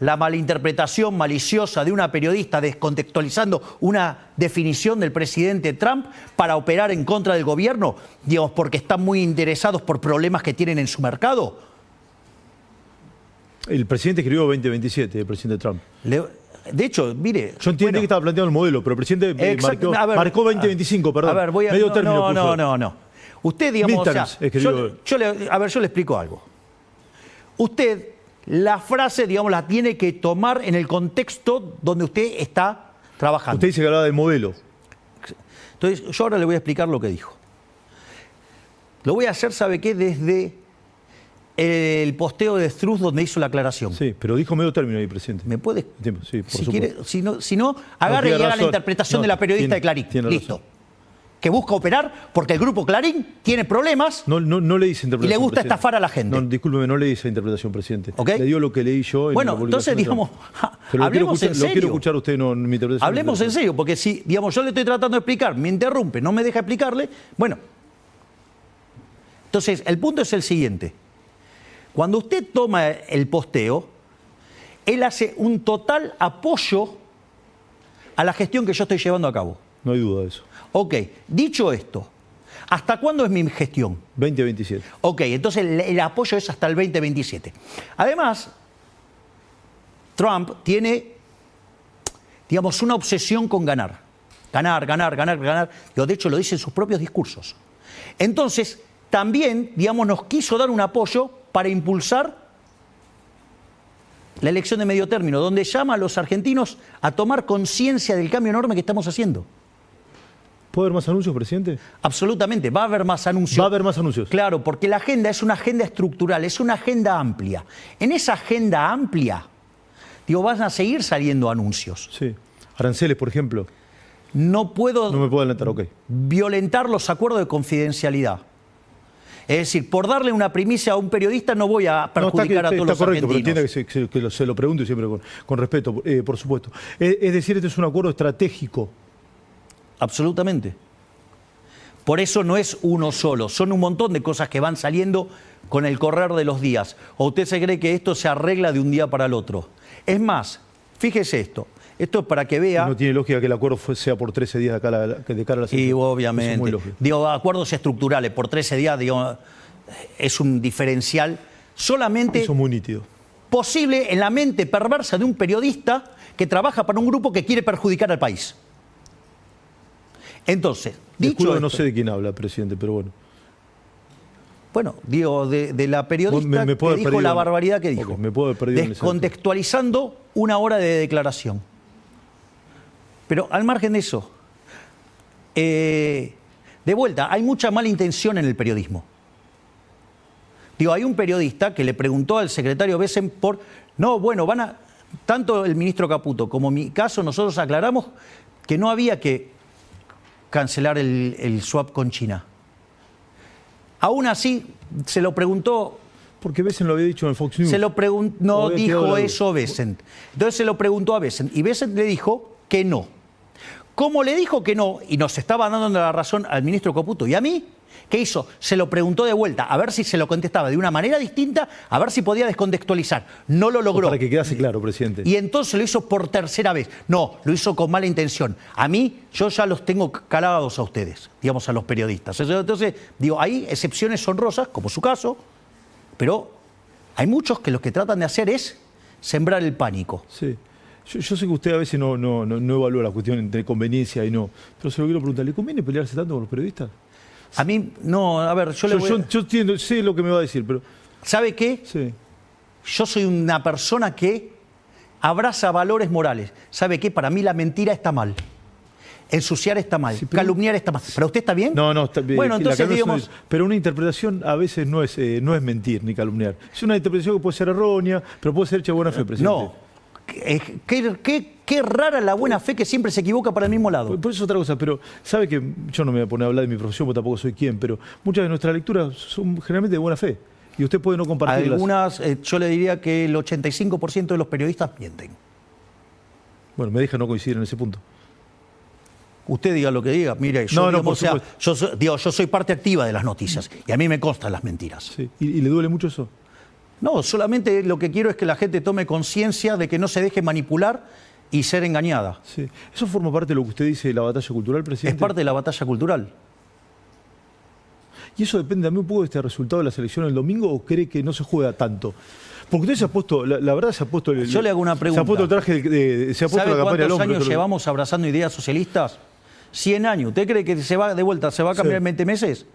la malinterpretación maliciosa de una periodista descontextualizando una definición del presidente Trump para operar en contra del gobierno, digamos, porque están muy interesados por problemas que tienen en su mercado. El presidente escribió 2027, el presidente Trump. De hecho, mire... Yo entiendo que estaba planteando el modelo, pero el presidente marcó 2025, perdón. A ver, medio término. No. Usted, digamos, yo le explico algo. Usted, la frase, digamos, la tiene que tomar en el contexto donde usted está trabajando. Usted dice que hablaba del modelo. Entonces, yo ahora le voy a explicar lo que dijo. Lo voy a hacer, ¿sabe qué? Desde el posteo de Struz donde hizo la aclaración. Sí, pero dijo medio término ahí, presidente. ¿Me puede? Sí, por si supuesto. quiere, si no, agarre y haga la interpretación de la periodista de Clarín. Listo. Razón. Que busca operar porque el grupo Clarín tiene problemas no le hice interpretación, y le gusta presidente. estafar a la gente. No, discúlpeme, no le hice interpretación, presidente. ¿Okay? Le dio lo que leí yo. Bueno, entonces, digamos, hablemos en serio. Lo quiero escuchar usted, no mi interpretación. Hablemos en serio, porque si, digamos, yo le estoy tratando de explicar, me interrumpe, no me deja explicarle, bueno. Entonces, el punto es el siguiente. Cuando usted toma el posteo, él hace un total apoyo a la gestión que yo estoy llevando a cabo. No hay duda de eso. Ok, dicho esto, ¿hasta cuándo es mi gestión? 2027. Ok, entonces el apoyo es hasta el 2027. Además, Trump tiene, digamos, una obsesión con ganar. Ganar. De hecho, lo dice en sus propios discursos. Entonces, también, digamos, nos quiso dar un apoyo para impulsar la elección de medio término, donde llama a los argentinos a tomar conciencia del cambio enorme que estamos haciendo. ¿Puede haber más anuncios, presidente? Absolutamente, va a haber más anuncios. Va a haber más anuncios. Claro, porque la agenda es una agenda estructural, es una agenda amplia. En esa agenda amplia, digo, van a seguir saliendo anuncios. Sí. Aranceles, por ejemplo. No me puedo adelantar, ok. Violentar los acuerdos de confidencialidad. Es decir, por darle una primicia a un periodista no voy a perjudicar a todos los argentinos. Pero entienda que se lo pregunto siempre con respeto, por supuesto. Es decir, este es un acuerdo estratégico. Absolutamente. Por eso no es uno solo, son un montón de cosas que van saliendo con el correr de los días. ¿O usted se cree que esto se arregla de un día para el otro? Es más, fíjese esto es para que vea... No tiene lógica que el acuerdo sea por 13 días de cara a la elección. Y obviamente, digo, acuerdos estructurales por 13 días, digo, es un diferencial solamente... Eso es muy nítido. Posible en la mente perversa de un periodista que trabaja para un grupo que quiere perjudicar al país. Entonces, dicho esto, no sé de quién habla, presidente, pero bueno. Bueno, digo, de la periodista que dijo la barbaridad que dijo. Okay, me puedo haber perdido descontextualizando una hora de declaración. Pero al margen de eso, de vuelta, hay mucha mala intención en el periodismo. Digo, hay un periodista que le preguntó al secretario Bessent por... No, bueno, tanto el ministro Caputo como mi caso, nosotros aclaramos que no había que cancelar el swap con China. Aún así, se lo preguntó... Porque Bessent lo había dicho en el Fox News. No dijo eso Bessent. Entonces se lo preguntó a Bessent y Bessent le dijo que no. Como le dijo que no, y nos estaba dando la razón al ministro Caputo y a mí, ¿qué hizo? Se lo preguntó de vuelta, a ver si se lo contestaba de una manera distinta, a ver si podía descontextualizar. No lo logró. Para que quedase claro, presidente. Y entonces lo hizo por tercera vez. No, lo hizo con mala intención. A mí, yo ya los tengo calados a ustedes, digamos, a los periodistas. Entonces, digo, hay excepciones honrosas, como su caso, pero hay muchos que lo que tratan de hacer es sembrar el pánico. Sí. Yo sé que usted a veces no evalúa la cuestión entre conveniencia y no, pero se lo quiero preguntar, ¿le conviene pelearse tanto con los periodistas? A mí, no, a ver, yo entiendo, sé lo que me va a decir, pero... ¿Sabe qué? Sí. Yo soy una persona que abraza valores morales. ¿Sabe qué? Para mí la mentira está mal. Ensuciar está mal. Sí, calumniar está mal. ¿Para usted está bien? No, está bien. Bueno, entonces digamos... Pero una interpretación a veces no es mentir ni calumniar. Es una interpretación que puede ser errónea, pero puede ser hecha de buena fe, presidente. No. Qué rara la buena fe que siempre se equivoca para el mismo lado. Por eso es otra cosa, pero sabe que yo no me voy a poner a hablar de mi profesión porque tampoco soy quien, pero muchas de nuestras lecturas son generalmente de buena fe y usted puede no compartirlas. Algunas, yo le diría que el 85% de los periodistas mienten. Bueno, me deja no coincidir en ese punto. Usted diga lo que diga, mire, yo soy parte activa de las noticias y a mí me constan las mentiras. Sí. ¿Y le duele mucho eso? No, solamente lo que quiero es que la gente tome conciencia de que no se deje manipular y ser engañada. Sí. ¿Eso forma parte de lo que usted dice de la batalla cultural, presidente? Es parte de la batalla cultural. ¿Y eso depende también un poco de este resultado de la selección el domingo o cree que no se juega tanto? Porque usted se ha puesto, la verdad se ha puesto... Yo le hago una pregunta. Se ha puesto el traje, se ha puesto ¿Sabe la campaña al cuántos hombro. años llevamos abrazando ideas socialistas? 100 años. ¿Usted cree que se va de vuelta, se va a cambiar en 20 meses?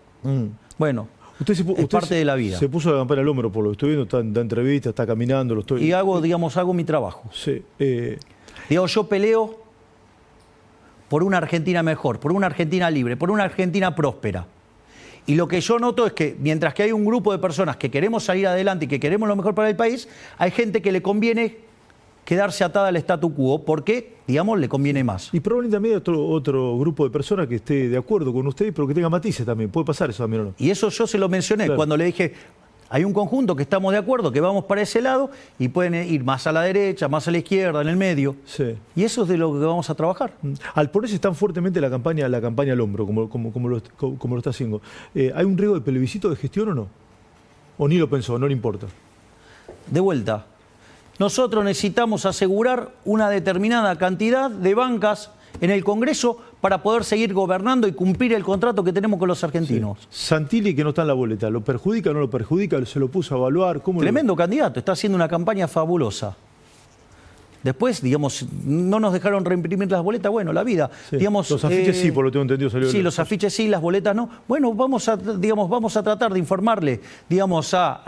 Bueno, es parte de la vida. Se puso la campaña al hombro, por lo que estoy viendo, da entrevistas, está caminando. Y hago mi trabajo. Sí. Digo, yo peleo por una Argentina mejor, por una Argentina libre, por una Argentina próspera. Y lo que yo noto es que mientras que hay un grupo de personas que queremos salir adelante y que queremos lo mejor para el país, hay gente que le conviene quedarse atada al statu quo porque, digamos, le conviene más. Y probablemente también hay otro grupo de personas que esté de acuerdo con usted, pero que tenga matices también. Puede pasar eso también, ¿o no? Y eso yo se lo mencioné cuando le dije, hay un conjunto que estamos de acuerdo, que vamos para ese lado y pueden ir más a la derecha, más a la izquierda, en el medio. Sí. Y eso es de lo que vamos a trabajar. Al ponerse tan fuertemente la campaña al hombro, como lo está haciendo, ¿hay un riesgo de plebiscito de gestión o no? ¿O ni lo pensó, no le importa? De vuelta, nosotros necesitamos asegurar una determinada cantidad de bancas en el Congreso para poder seguir gobernando y cumplir el contrato que tenemos con los argentinos. Sí. Santilli, que no está en la boleta, ¿lo perjudica o no lo perjudica? ¿Se lo puso a evaluar? Tremendo candidato, está haciendo una campaña fabulosa. Después, digamos, no nos dejaron reimprimir las boletas, bueno, la vida. Sí. Digamos, los afiches sí, por lo que tengo entendido, salió. Sí, los afiches sí, las boletas no. Bueno, vamos a tratar de informarle, digamos, a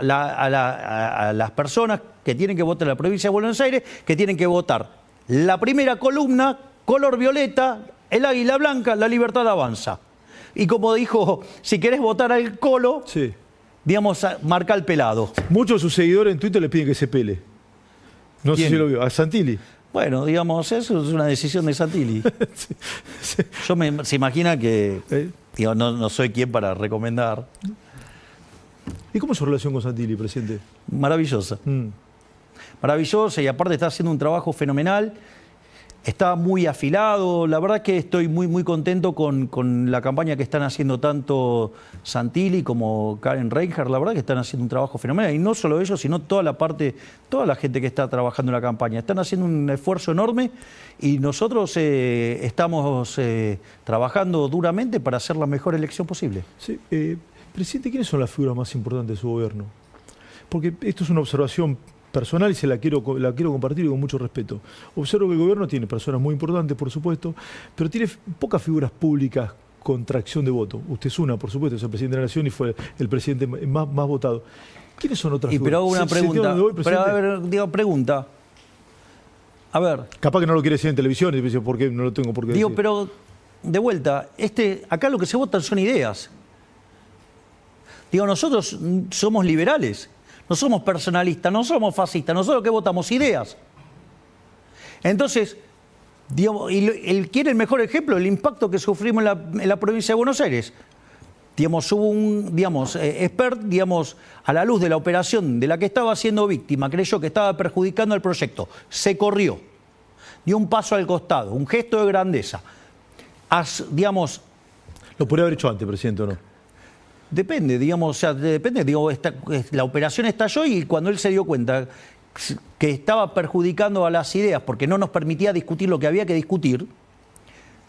las personas que tienen que votar en la provincia de Buenos Aires, que tienen que votar la primera columna, color violeta, el águila blanca, la libertad avanza. Y como dijo, si querés votar al colo, sí, digamos, marca el pelado. Muchos de sus seguidores en Twitter le piden que se pele. No sé si lo vio. ¿A Santilli? Bueno, digamos, eso es una decisión de Santilli. Sí, sí. Se imagina que digo, no soy quien para recomendar. ¿Y cómo es su relación con Santilli, presidente? Maravillosa. Maravillosa, y aparte está haciendo un trabajo fenomenal. Está muy afilado. La verdad que estoy muy contento con la campaña que están haciendo tanto Santilli como Karen Reinhardt. La verdad que están haciendo un trabajo fenomenal. Y no solo ellos, sino toda la gente que está trabajando en la campaña. Están haciendo un esfuerzo enorme y nosotros estamos trabajando duramente para hacer la mejor elección posible. Sí, presidente, ¿quiénes son las figuras más importantes de su gobierno? Porque esto es una observación personal y se la quiero compartir con mucho respeto. Observo que el gobierno tiene personas muy importantes, por supuesto, pero tiene pocas figuras públicas con tracción de voto. Usted es una, por supuesto, es el presidente de la Nación y fue el presidente más votado. ¿Quiénes son otras figuras? Pero hago una pregunta. Pero a ver, digo, pregunta. A ver. Capaz que no lo quiere decir en televisión y dice, ¿por qué no lo tengo por qué decir? Digo, pero de vuelta, acá lo que se votan son ideas. Digo, nosotros somos liberales. No somos personalistas, no somos fascistas, nosotros que votamos ideas. Entonces, digamos, y él quiere el mejor ejemplo, el impacto que sufrimos en la provincia de Buenos Aires. Digamos, hubo un expert, digamos, a la luz de la operación de la que estaba siendo víctima, creyó que estaba perjudicando al proyecto, se corrió, dio un paso al costado, un gesto de grandeza. Digamos, ¿lo podría haber hecho antes, presidente, o no? Depende, digamos, o sea, depende, digo, la operación estalló y cuando él se dio cuenta que estaba perjudicando a las ideas porque no nos permitía discutir lo que había que discutir,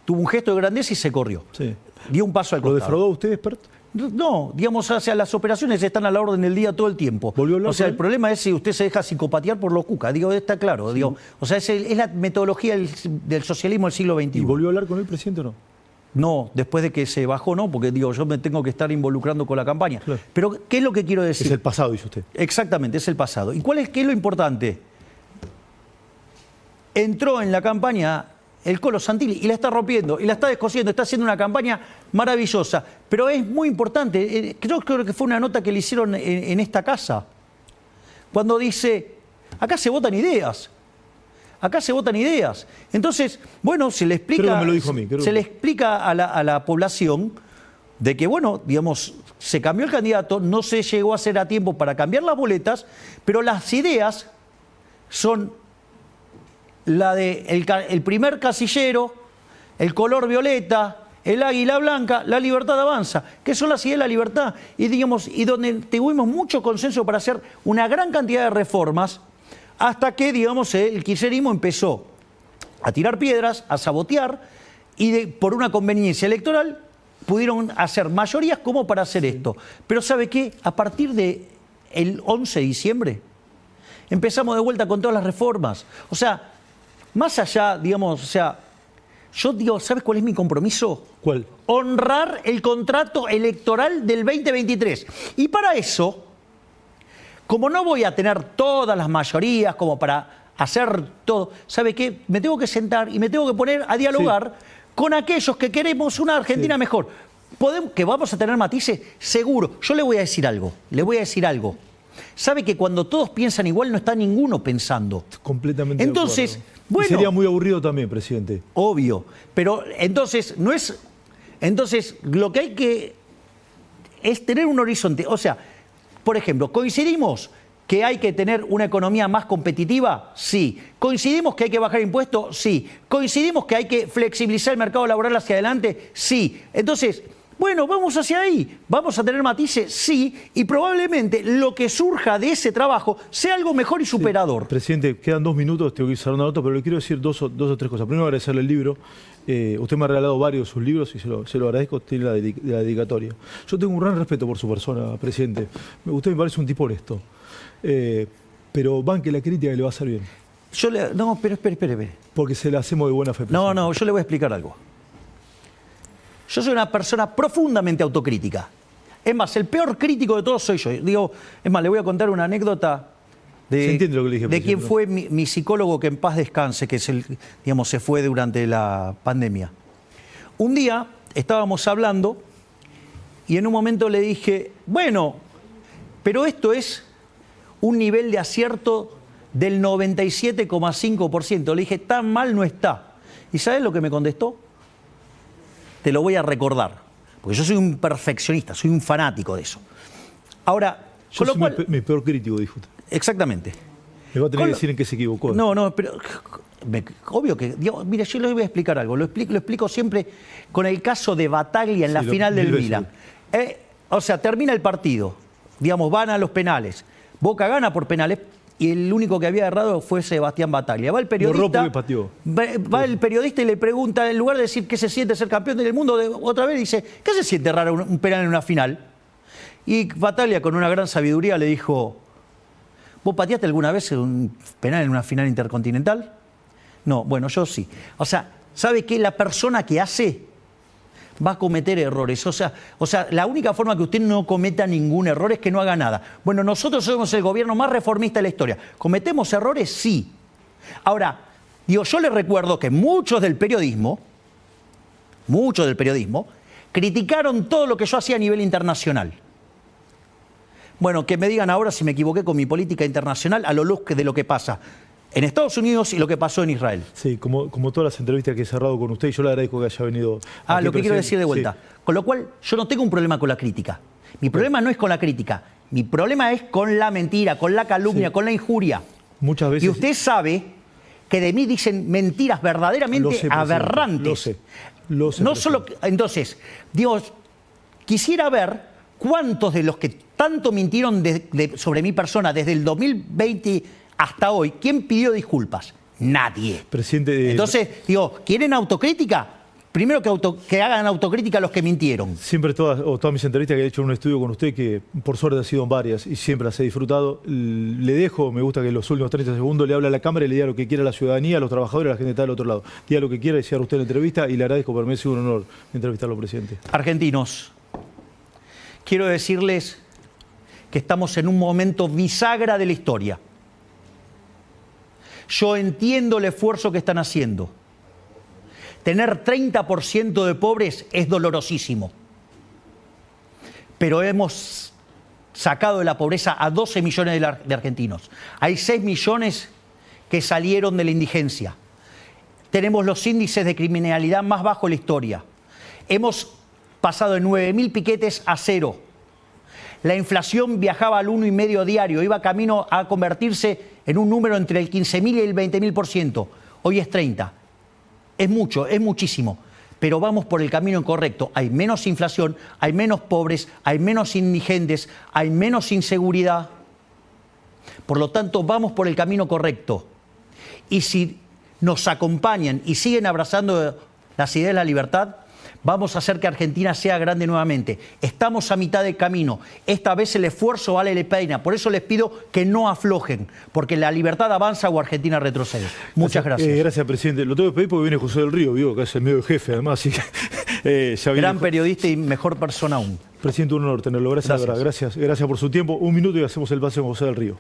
tuvo un gesto de grandeza y se corrió. Sí. Dio un paso al costado. ¿Lo defraudó usted, expert? No, digamos, o sea, las operaciones están a la orden del día todo el tiempo. ¿Volvió a hablar? O sea, el problema es si usted se deja psicopatear por los cucas, digo, está claro. Sí. Digo, o sea, es la metodología del socialismo del siglo XXI. ¿Y volvió a hablar con el presidente o no? No, después de que se bajó no, porque digo, yo me tengo que estar involucrando con la campaña. Claro. Pero, ¿qué es lo que quiero decir? Es el pasado, dice usted. Exactamente, es el pasado. ¿Y qué es lo importante? Entró en la campaña el Colo Santilli y la está rompiendo, y la está descosiendo, está haciendo una campaña maravillosa. Pero es muy importante, creo que fue una nota que le hicieron en esta casa, cuando dice, acá se votan ideas. Acá se votan ideas. Entonces, bueno, se le explica, creo que me lo dijo a mí, se le explica a la población de que, bueno, digamos, se cambió el candidato, no se llegó a hacer a tiempo para cambiar las boletas, pero las ideas son la de el primer casillero, el color violeta, el águila blanca, la libertad avanza, que son las ideas de la libertad. Y, digamos, y donde tuvimos mucho consenso para hacer una gran cantidad de reformas, hasta que, digamos, el kirchnerismo empezó a tirar piedras, a sabotear, y por una conveniencia electoral pudieron hacer mayorías como para hacer esto. Pero ¿sabe qué? A partir del 11 de diciembre, Empezamos de vuelta con todas las reformas. O sea, más allá, digamos, o sea, yo digo, ¿sabes cuál es mi compromiso? ¿Cuál? Honrar el contrato electoral del 2023. Y para eso, como no voy a tener todas las mayorías como para hacer todo, ¿sabe qué? Me tengo que sentar y me tengo que poner a dialogar con aquellos que queremos una Argentina mejor. ¿Que vamos a tener matices? Seguro. Yo le voy a decir algo. Sabe que cuando todos piensan igual no está ninguno pensando. Completamente. Entonces, de acuerdo. bueno. Y sería muy aburrido también, presidente. Obvio. Pero entonces, no es. Entonces, lo que hay que es tener un horizonte. O sea, por ejemplo, ¿coincidimos que hay que tener una economía más competitiva? Sí. ¿Coincidimos que hay que bajar impuestos? Sí. ¿Coincidimos que hay que flexibilizar el mercado laboral hacia adelante? Sí. Entonces, bueno, vamos hacia ahí. ¿Vamos a tener matices? Sí. Y probablemente lo que surja de ese trabajo sea algo mejor y superador. Presidente, quedan 2 minutos, tengo que ir cerrando la nota, pero le quiero decir dos o tres cosas. Primero, agradecerle el libro. Usted me ha regalado varios de sus libros y se lo agradezco, tiene la dedicatoria. Yo tengo un gran respeto por su persona, presidente. Usted me parece un tipo honesto. Pero banque la crítica que le va a hacer bien. No, pero espere. Porque se la hacemos de buena fe. No, yo le voy a explicar algo. Yo soy una persona profundamente autocrítica. Es más, el peor crítico de todos soy yo. Digo, es más, le voy a contar una anécdota se entiende lo que le dije, de quién fue mi psicólogo, que en paz descanse, que es se fue durante la pandemia. Un día estábamos hablando y en un momento le dije, bueno, pero esto es un nivel de acierto del 97,5%. Le dije, tan mal no está. ¿Y sabes lo que me contestó? Te lo voy a recordar, porque yo soy un perfeccionista, soy un fanático de eso. Ahora, yo soy mi peor crítico, dijo usted. Exactamente. Me va a tener que decir en qué se equivocó. No, pero obvio que... Mira, yo les voy a explicar algo. Lo explico siempre con el caso de Bataglia en la final del Milan. O sea, termina el partido. Digamos, van a los penales. Boca gana por penales y el único que había errado fue Sebastián Bataglia. Va el periodista... Va el periodista y le pregunta, en lugar de decir qué se siente ser campeón del mundo, otra vez dice, ¿qué se siente raro un penal en una final? Y Bataglia, con una gran sabiduría, le dijo... ¿Vos pateaste alguna vez un penal en una final intercontinental? No, bueno, yo sí. O sea, ¿sabe qué? La persona que hace va a cometer errores. O sea, la única forma que usted no cometa ningún error es que no haga nada. Bueno, nosotros somos el gobierno más reformista de la historia. ¿Cometemos errores? Sí. Ahora, yo les recuerdo que muchos del periodismo, criticaron todo lo que yo hacía a nivel internacional. Bueno, que me digan ahora si me equivoqué con mi política internacional a lo luz de lo que pasa en Estados Unidos y lo que pasó en Israel. Sí, como todas las entrevistas que he cerrado con usted, y yo le agradezco que haya venido. Lo que quiero decir de vuelta. Sí. Con lo cual, yo no tengo un problema con la crítica. Mi problema no es con la crítica. Mi problema es con la mentira, con la calumnia, con la injuria. Muchas veces. Y usted sabe que de mí dicen mentiras verdaderamente aberrantes. Lo sé. No solo. Entonces, Dios, quisiera ver cuántos de los que tanto mintieron sobre mi persona desde el 2020 hasta hoy, ¿quién pidió disculpas? Nadie. Presidente, entonces, ¿quieren autocrítica? Primero que hagan autocrítica los que mintieron. Siempre todas mis entrevistas que he hecho en un estudio con usted, que por suerte ha sido varias y siempre las he disfrutado, le dejo, me gusta que en los últimos 30 segundos le hable a la Cámara y le diga lo que quiera a la ciudadanía, a los trabajadores, a la gente que está del otro lado. Diga lo que quiera y cierre usted la entrevista y le agradezco, para mí ha sido un honor entrevistarlo, presidente. Argentinos, quiero decirles que estamos en un momento bisagra de la historia. Yo entiendo el esfuerzo que están haciendo. Tener 30% de pobres es dolorosísimo. Pero hemos sacado de la pobreza a 12 millones de argentinos. Hay 6 millones que salieron de la indigencia. Tenemos los índices de criminalidad más bajos de la historia. Hemos pasado de 9.000 piquetes a 0. La inflación viajaba al 1,5% diario, iba camino a convertirse en un número entre el 15.000 y el 20.000%. Hoy es 30%. Es mucho, es muchísimo. Pero vamos por el camino incorrecto. Hay menos inflación, hay menos pobres, hay menos indigentes, hay menos inseguridad. Por lo tanto, vamos por el camino correcto. Y si nos acompañan y siguen abrazando las ideas de la libertad, Vamos a hacer que Argentina sea grande nuevamente. Estamos a mitad de camino. Esta vez el esfuerzo vale la pena. Por eso les pido que no aflojen, porque la libertad avanza o Argentina retrocede. Muchas gracias. Gracias, presidente. Lo tengo que pedir porque viene José del Río, que es el medio jefe, además. Así que, gran periodista y mejor persona aún. Presidente, un honor tenerlo. Gracias. Gracias por su tiempo. Un minuto y hacemos el pase con José del Río.